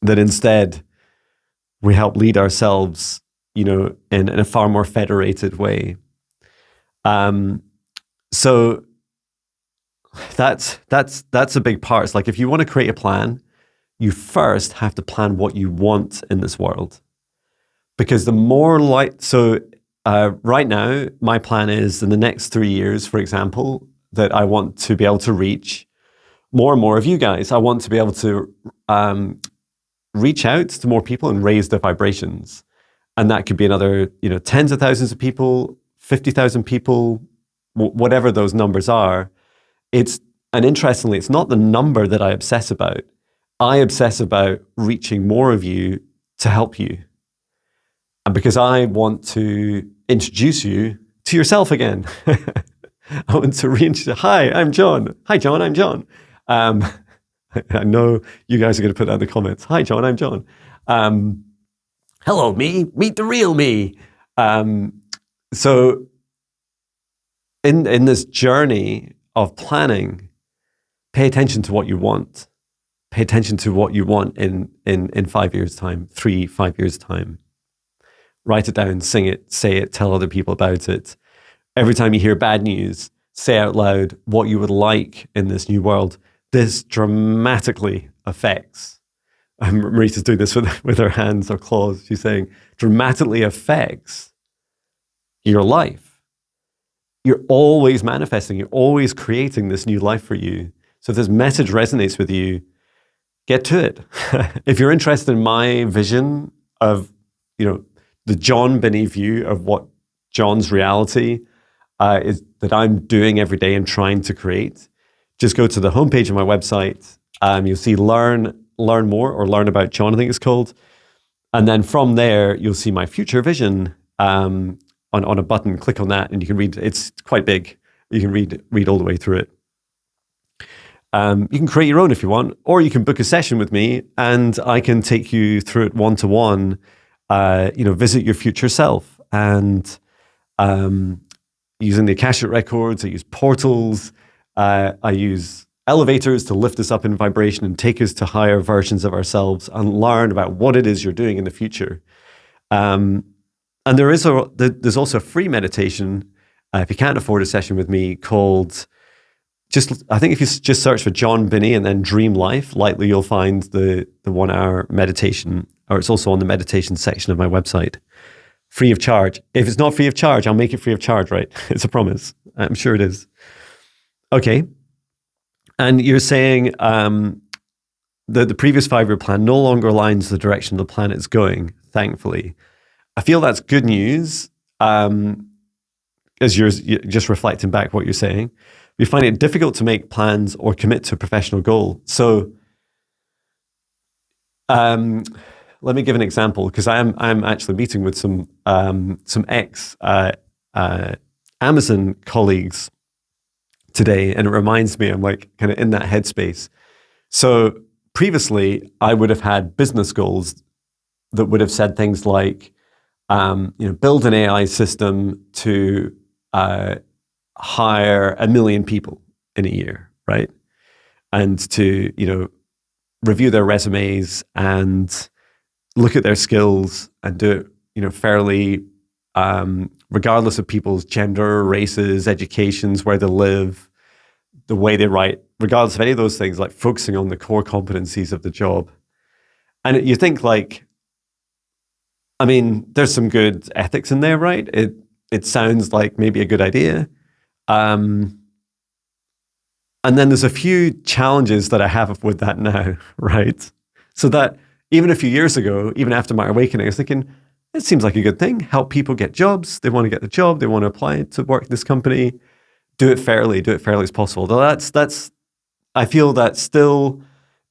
That instead we help lead ourselves, in a far more federated way. So that's a big part. It's like, if you want to create a plan, you first have to plan what you want in this world. Because the more right now, my plan is in the next 3 years, for example, that I want to be able to reach more and more of you guys. I want to be able to reach out to more people and raise their vibrations. And that could be another, tens of thousands of people, 50,000 people, whatever those numbers are. And interestingly, it's not the number that I obsess about. I obsess about reaching more of you to help you. And because I want to introduce you to yourself again. I want to reintroduce. Hi, I'm Jon. Hi, Jon, I'm Jon. I know you guys are going to put that in the comments. Hi, Jon, I'm Jon. Hello, me. Meet the real me. So in this journey of planning, pay attention to what you want. Pay attention to what you want in 5 years' time, 5 years' time. Write it down, sing it, say it, tell other people about it. Every time you hear bad news, say out loud what you would like in this new world. This dramatically affects, Marita's doing this with her hands or claws, she's saying, dramatically affects your life. You're always manifesting, you're always creating this new life for you. So if this message resonates with you, get to it. If you're interested in my vision of, the Jon Binnie view of what Jon's reality is that I'm doing every day and trying to create, just go to the homepage of my website. You'll see learn more, or learn about Jon, I think it's called. And then from there, you'll see my future vision on a button. Click on that and you can read. It's quite big. You can read all the way through it. You can create your own if you want, or you can book a session with me and I can take you through it one-to-one. Visit your future self. And using the Akashic Records, I use portals, I use elevators to lift us up in vibration and take us to higher versions of ourselves and learn about what it is you're doing in the future. And there's also a free meditation, if you can't afford a session with me, called I think if you just search for Jon Binnie and then Dream Life, likely you'll find the 1 hour meditation, or it's also on the meditation section of my website. Free of charge. If it's not free of charge, I'll make it free of charge, right? It's a promise. I'm sure it is. Okay. And you're saying the previous 5-year plan no longer aligns with the direction the planet's going, thankfully. I feel that's good news, as you're just reflecting back what you're saying. We find it difficult to make plans or commit to a professional goal. So let me give an example, because I'm actually meeting with some ex Amazon colleagues today, and it reminds me, I'm like kind of in that headspace. So previously, I would have had business goals that would have said things like, build an AI system to hire 1 million people in a year, right? And to, review their resumes and look at their skills and do it, fairly, regardless of people's gender, races, educations, where they live, the way they write, regardless of any of those things, like focusing on the core competencies of the job. And you think like, I mean, there's some good ethics in there, right? It sounds like maybe a good idea. And then there's a few challenges that I have with that now, right? So that even a few years ago, even after my awakening, I was thinking, it seems like a good thing. Help people get jobs. They want to get the job. They want to apply to work in this company. Do it fairly as possible. Though that's I feel that still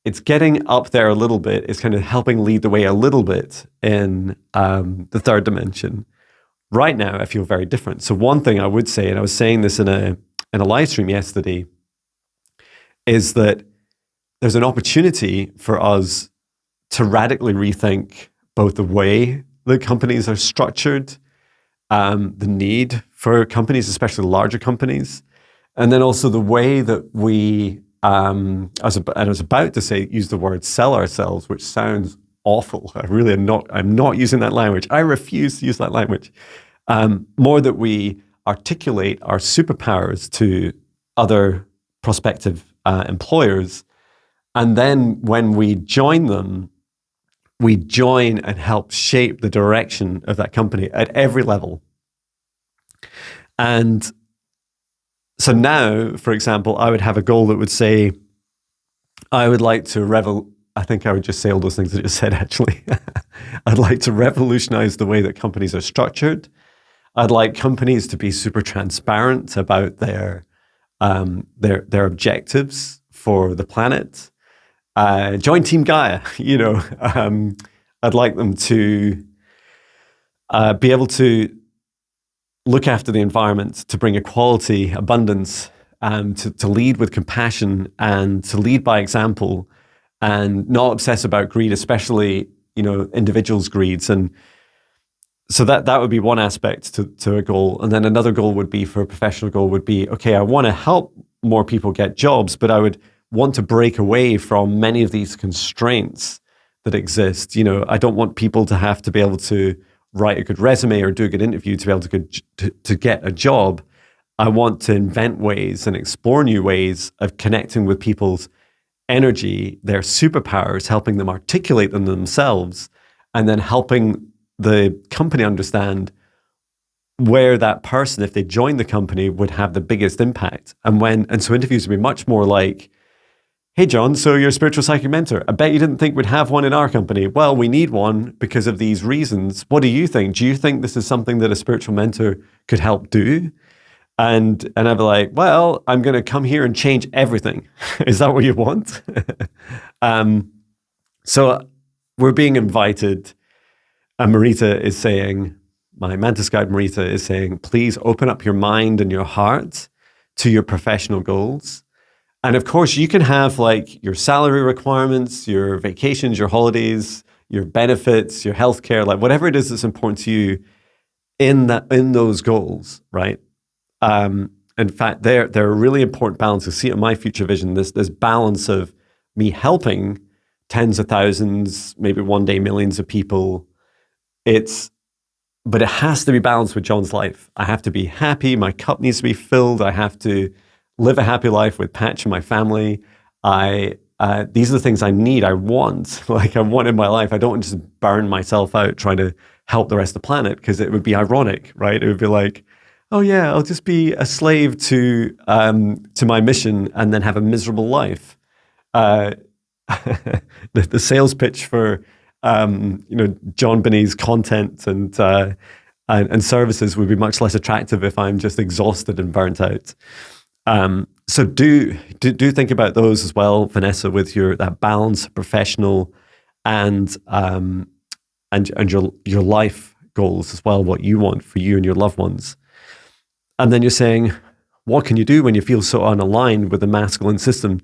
it's getting up there a little bit. It's kind of helping lead the way a little bit in the third dimension. Right now, I feel very different. So one thing I would say, and I was saying this in a live stream yesterday, is that there's an opportunity for us to radically rethink both the way that companies are structured, the need for companies, especially larger companies, and then also the way that we, I was about to say, use the word sell ourselves, which sounds awful. I'm not using that language. I refuse to use that language. More that we articulate our superpowers to other prospective employers. And then when we join them, we join and help shape the direction of that company at every level. And so now, for example, I would have a goal that would say, I would like to I think I would just say all those things that you said, actually. I'd like to revolutionize the way that companies are structured. I'd like companies to be super transparent about their objectives for the planet. Join Team Gaia, I'd like them to be able to look after the environment, to bring equality, abundance, to lead with compassion and to lead by example and not obsess about greed, especially, individuals' greeds. And so that would be one aspect to a goal. And then another goal would be, for a professional goal, would be, okay, I want to help more people get jobs, but I would want to break away from many of these constraints that exist. I don't want people to have to be able to write a good resume or do a good interview to be able to get a job. I want to invent ways and explore new ways of connecting with people's energy, their superpowers, helping them articulate them themselves, and then helping the company understand where that person, if they join the company, would have the biggest impact. And so interviews would be much more like, hey, Jon, so you're a spiritual psychic mentor. I bet you didn't think we'd have one in our company. Well, we need one because of these reasons. What do you think? Do you think this is something that a spiritual mentor could help do? And I'd be like, well, I'm going to come here and change everything. Is that what you want? So we're being invited. And Marita is saying, my mantis guide Marita is saying, please open up your mind and your heart to your professional goals. And of course, you can have like your salary requirements, your vacations, your holidays, your benefits, your healthcare, like whatever it is that's important to you in those goals, right? In fact, they're a really important balance. You see it in my future vision, this balance of me helping tens of thousands, maybe one day millions of people. But it has to be balanced with Jon's life. I have to be happy. My cup needs to be filled. I have to live a happy life with Patch and my family. These are the things I need. I want in my life. I don't want to just burn myself out trying to help the rest of the planet, because it would be ironic, right? It would be like, oh yeah, I'll just be a slave to my mission and then have a miserable life. The sales pitch for Jon Binnie's content and services would be much less attractive if I'm just exhausted and burnt out. So do think about those as well, Vanessa, with that balance, professional and your life goals as well, what you want for you and your loved ones. And then you're saying, what can you do when you feel so unaligned with the masculine system?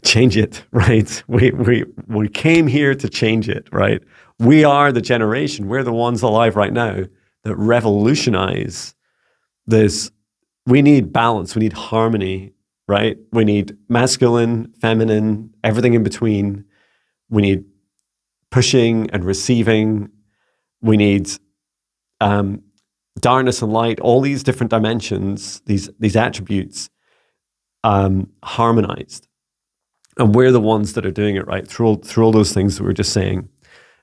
Change it, right? We came here to change it, right? We are the generation, we're the ones alive right now that revolutionize this. We need balance, we need harmony, right? We need masculine, feminine, everything in between. We need pushing and receiving. We need darkness and light, all these different dimensions, these attributes harmonized. And we're the ones that are doing it, right? Through all those things that we were just saying.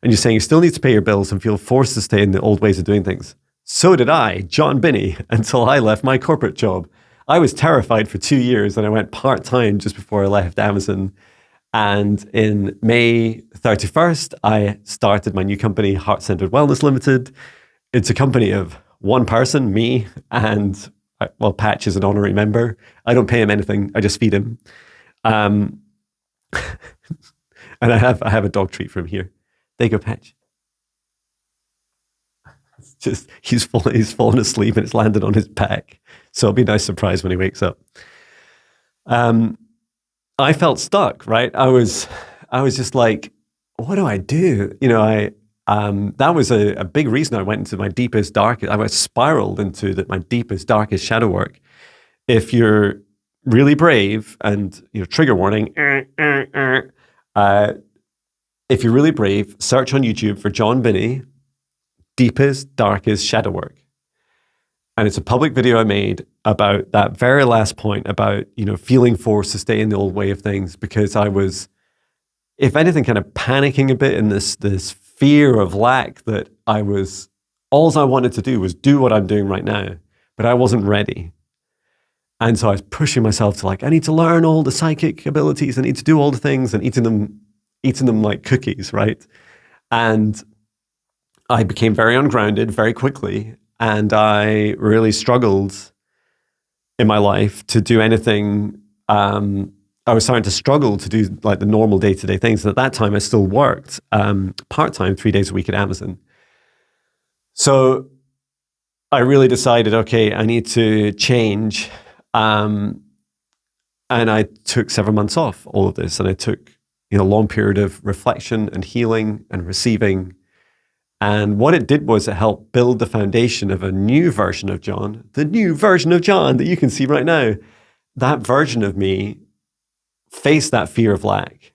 And you're saying you still need to pay your bills and feel forced to stay in the old ways of doing things. So did I, Jon Binnie, until I left my corporate job. I was terrified for 2 years, and I went part-time just before I left Amazon. And in May 31st, I started my new company, Heart Centered Wellness Limited. It's a company of one person, me, and Patch is an honorary member. I don't pay him anything. I just feed him. And I have a dog treat for him here. There you go, Patch. It's just he's fallen asleep and it's landed on his back. So it'll be a nice surprise when he wakes up. I felt stuck, right? I was just like, what do I do? You know, that was a big reason I went into my deepest, darkest. I was spiraled into my deepest, darkest shadow work. If you're really brave, and trigger warning. If you're really brave, search on YouTube for Jon Binnie, deepest, darkest shadow work. And it's a public video I made about that very last point about, feeling forced to stay in the old way of things, because I was, if anything, kind of panicking a bit in this fear of lack that all I wanted to do was do what I'm doing right now, but I wasn't ready. And so I was pushing myself to I need to learn all the psychic abilities. I need to do all the things, and eating them like cookies, right? And I became very ungrounded very quickly. And I really struggled in my life to do anything. I was starting to struggle to do the normal day-to-day things. And at that time, I still worked part-time, 3 days a week at Amazon. So I really decided, okay, I need to change. And I took several months off all of this. And I took a long period of reflection and healing and receiving. And what it did was it helped build the foundation of a new version of Jon, the new version of Jon that you can see right now. That version of me faced that fear of lack.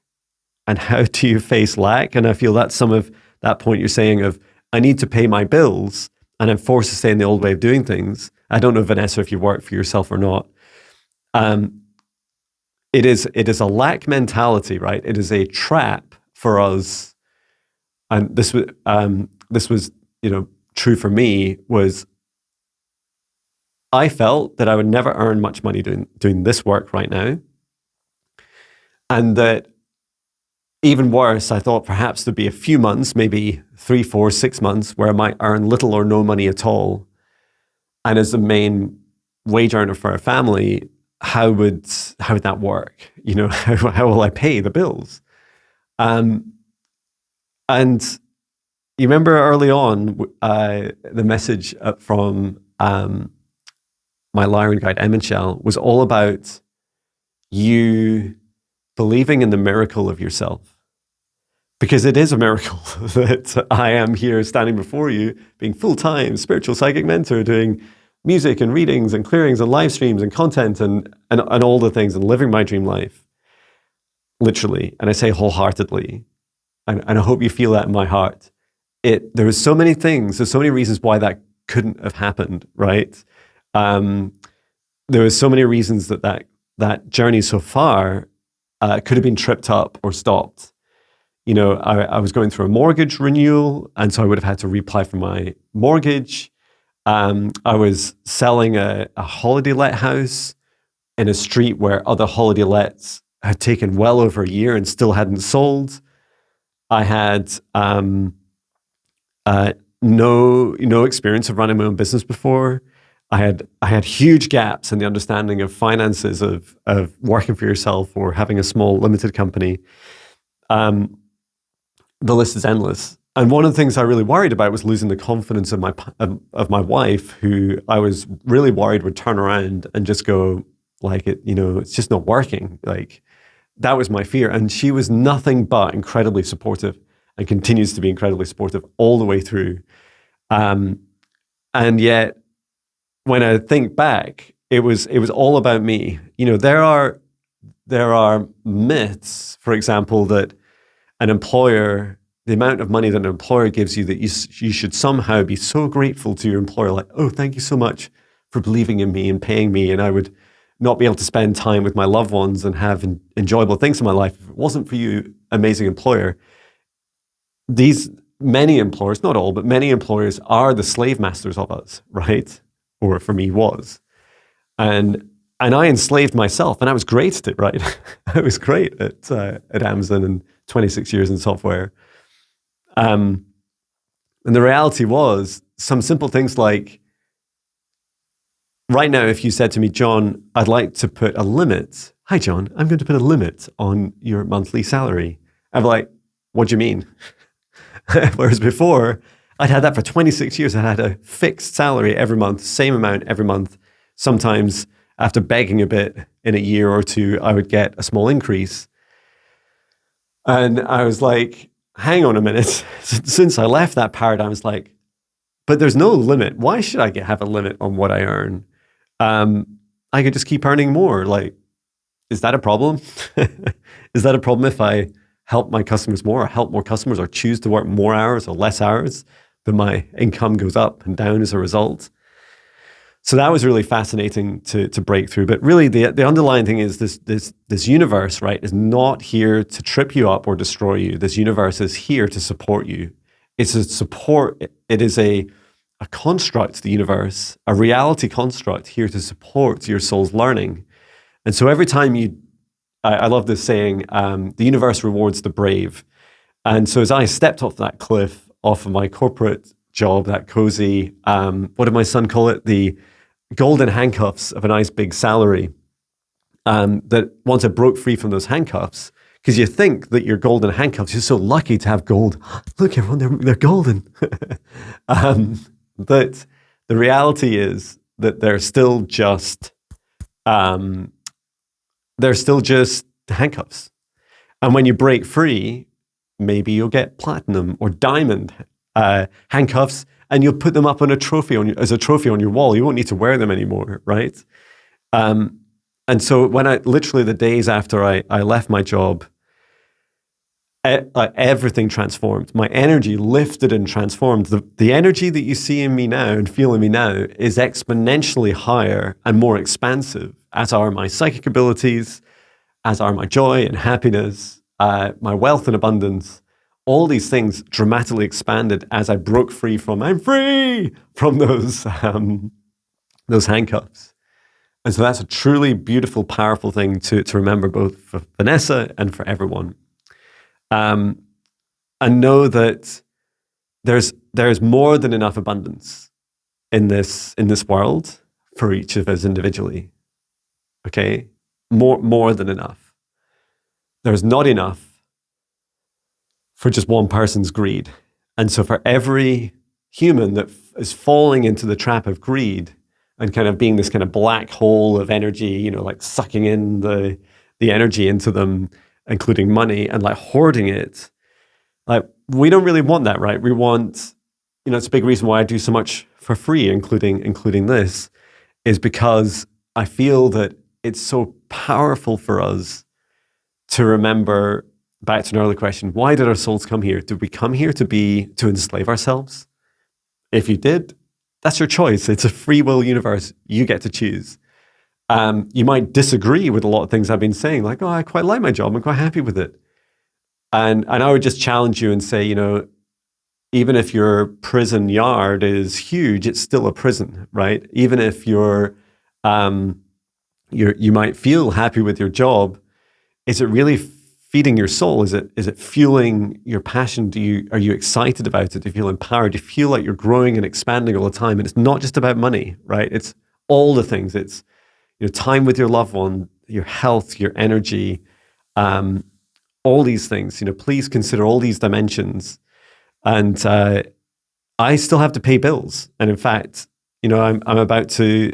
And how do you face lack? And I feel that's some of that point you're saying of, I need to pay my bills and I'm forced to stay in the old way of doing things. I don't know, Vanessa, if you work for yourself or not. It is a lack mentality, right? It is a trap for us. And this was, true for me, was I felt that I would never earn much money doing this work right now. And that even worse, I thought perhaps there'd be a few months, maybe 3, 4, 6 months, where I might earn little or no money at all. And as the main wage earner for our family, how would that work? How will I pay the bills? And you remember early on, the message from my Lyran guide, Emenchel, was all about you believing in the miracle of yourself. Because it is a miracle that I am here standing before you, being full-time spiritual psychic mentor, doing music and readings and clearings and live streams and content and all the things, and living my dream life, literally. And I say wholeheartedly. And I hope you feel that in my heart. There was so many things, there's so many reasons why that couldn't have happened, right? There was so many reasons that journey so far could have been tripped up or stopped. I was going through a mortgage renewal, and so I would have had to reapply for my mortgage. I was selling a holiday let house in a street where other holiday lets had taken well over a year and still hadn't sold. I had no experience of running my own business before. I had huge gaps in the understanding of finances, of working for yourself or having a small limited company. The list is endless. And one of the things I really worried about was losing the confidence of my wife, who I was really worried would turn around and just go it's just not working. That was my fear. And she was nothing but incredibly supportive, and continues to be incredibly supportive all the way through. And yet, when I think back, it was all about me. There are myths, for example, that an employer, the amount of money that an employer gives you, that you should somehow be so grateful to your employer, oh, thank you so much for believing in me and paying me, and I would not be able to spend time with my loved ones and have enjoyable things in my life if it wasn't for you, amazing employer. many employers, not all, but many employers are the slave masters of us, right? Or for me was. And I enslaved myself, and I was great at it, right? I was great at Amazon and 26 years in software. And the reality was some simple things like, right now, if you said to me, John, I'd like to put a limit. Hi, John, I'm going to put a limit on your monthly salary. I'd be like, what do you mean? Whereas before, I'd had that for 26 years. I had a fixed salary every month, same amount every month. Sometimes after begging a bit in a year or two, I would get a small increase. And I was like, hang on a minute. Since I left that paradigm, I was like, but there's no limit. Why should I have a limit on what I earn? I could just keep earning more. Like, is that a problem? Is that a problem if I help my customers more, or help more customers, or choose to work more hours or less hours, but my income goes up and down as a result? So that was really fascinating to break through. But really, the underlying thing is this universe, right, is not here to trip you up or destroy you. This universe is here to support you. It's a support. It is a construct, the universe, a reality construct here to support your soul's learning. And so every time I love this saying, the universe rewards the brave. And so as I stepped off that cliff, off of my corporate job, that cozy, what did my son call it? The golden handcuffs of a nice big salary. That once I broke free from those handcuffs, because you think that you're golden handcuffs, you're so lucky to have gold. Look, everyone, they're golden. But the reality is that they're still just handcuffs. And when you break free, maybe you'll get platinum or diamond handcuffs, and you'll put them up on as a trophy on your wall. You won't need to wear them anymore, right? And so when literally the days after I left my job, everything transformed. My energy lifted and transformed. The energy that you see in me now and feel in me now is exponentially higher and more expansive, as are my psychic abilities, as are my joy and happiness, my wealth and abundance. All these things dramatically expanded as I broke free from those handcuffs. And so that's a truly beautiful, powerful thing to remember, both for Vanessa and for everyone. And know that there's more than enough abundance in this world for each of us individually. Okay? More than enough. There's not enough for just one person's greed. And so for every human that is falling into the trap of greed and kind of being this kind of black hole of energy, like sucking in the energy into them, including money, and like hoarding it, like we don't really want that, right? We want, it's a big reason why I do so much for free, including this, is because I feel that it's so powerful for us to remember, back to an earlier question, why did our souls come here? Did we come here to enslave ourselves? If you did, that's your choice. It's a free will universe. You get to choose. You might disagree with a lot of things I've been saying, like, I quite like my job. I'm quite happy with it. And I would just challenge you and say, even if your prison yard is huge, it's still a prison, right? Even if you might feel happy with your job, is it really feeding your soul? Is it fueling your passion? Are you excited about it? Do you feel empowered? Do you feel like you're growing and expanding all the time? And it's not just about money, right? It's all the things. It's time with your loved one, your health, your energy, all these things. Please consider all these dimensions. And I still have to pay bills, and in fact, I'm about to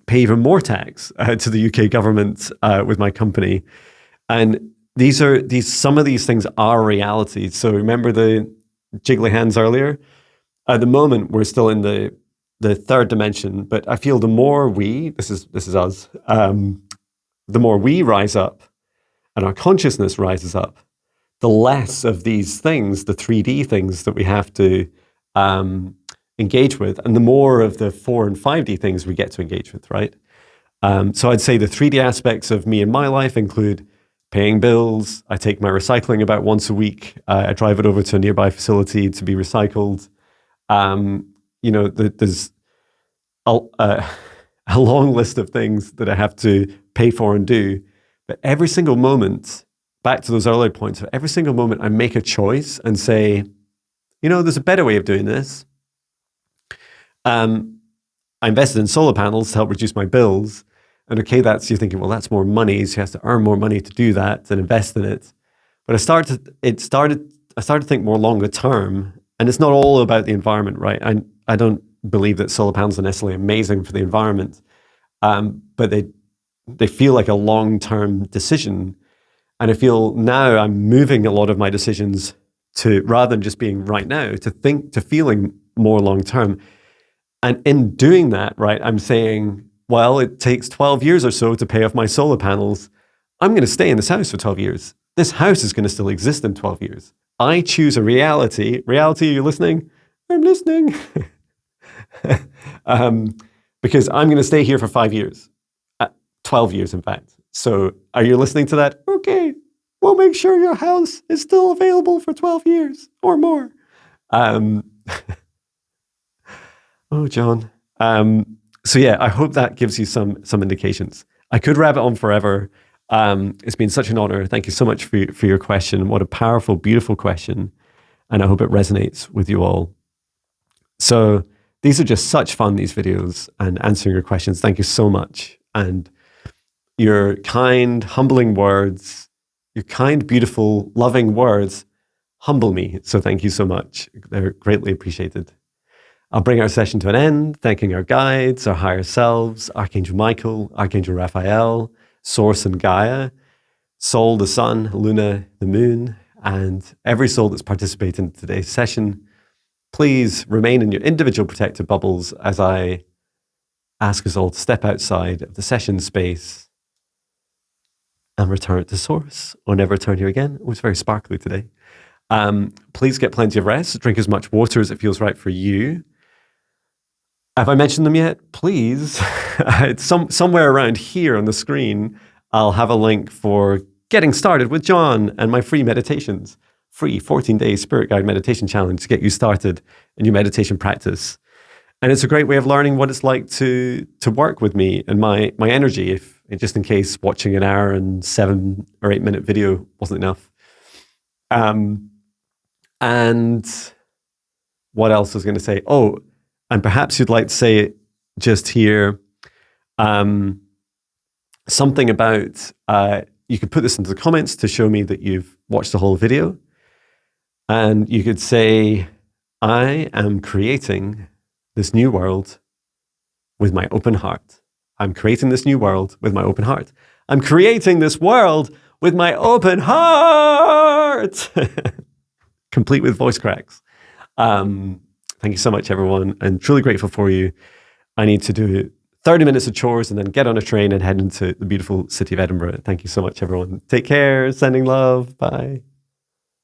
pay even more tax to the UK government with my company, and some of these things are reality. So remember the jiggly hands earlier? At the moment, we're still in the third dimension, but I feel the more this is us, the more we rise up and our consciousness rises up, the less of these things, the 3D things that we have to engage with, and the more of the 4 and 5D things we get to engage with, right? So I'd say the 3D aspects of me and my life include paying bills. I take my recycling about once a week. I drive it over to a nearby facility to be recycled. There's a long list of things that I have to pay for and do. But every single moment, back to those earlier points, every single moment I make a choice and say, there's a better way of doing this. I invested in solar panels to help reduce my bills. And okay, you're thinking, well, that's more money. So you have to earn more money to do that and invest in it. But I started to think more longer term. And it's not all about the environment, right? I don't believe that solar panels are necessarily amazing for the environment, but they feel like a long-term decision. And I feel now I'm moving a lot of my decisions to, rather than just being right now, to feeling more long-term. And in doing that, right, I'm saying, well, it takes 12 years or so to pay off my solar panels. I'm going to stay in this house for 12 years. This house is going to still exist in 12 years. I choose a reality. Reality, are you listening? I'm listening. Because I'm going to stay here for 5 years. 12 years, in fact. So are you listening to that? Okay, we'll make sure your house is still available for 12 years or more. Oh, John. So yeah, I hope that gives you some indications. I could rabbit on forever. It's been such an honor. Thank you so much for your question. What a powerful, beautiful question. And I hope it resonates with you all. So these are just such fun, these videos, and answering your questions. Thank you so much. And your kind, humbling words, your kind, beautiful, loving words humble me. So thank you so much. They're greatly appreciated. I'll bring our session to an end, thanking our guides, our higher selves, Archangel Michael, Archangel Raphael, Source and Gaia, Sol, the sun, Luna, the moon, and every soul that's participated in today's session. Please remain in your individual protective bubbles as I ask us all to step outside of the session space and return to Source, or never return here again. It was very sparkly today. Please get plenty of rest. Drink as much water as it feels right for you. Have I mentioned them yet? Please. It's somewhere around here on the screen, I'll have a link for getting started with Jon and my free meditations. Free 14-day Spirit Guide Meditation Challenge to get you started in your meditation practice. And it's a great way of learning what it's like to work with me and my energy, just in case watching an hour and 7 or 8 minute video wasn't enough. And what else was I going to say? Oh, and perhaps you'd like to say just here something about, you could put this into the comments to show me that you've watched the whole video. And you could say, I am creating this new world with my open heart. I'm creating this new world with my open heart. I'm creating this world with my open heart. Complete with voice cracks. Thank you so much, everyone. I'm truly grateful for you. I need to do 30 minutes of chores and then get on a train and head into the beautiful city of Edinburgh. Thank you so much, everyone. Take care. Sending love. Bye.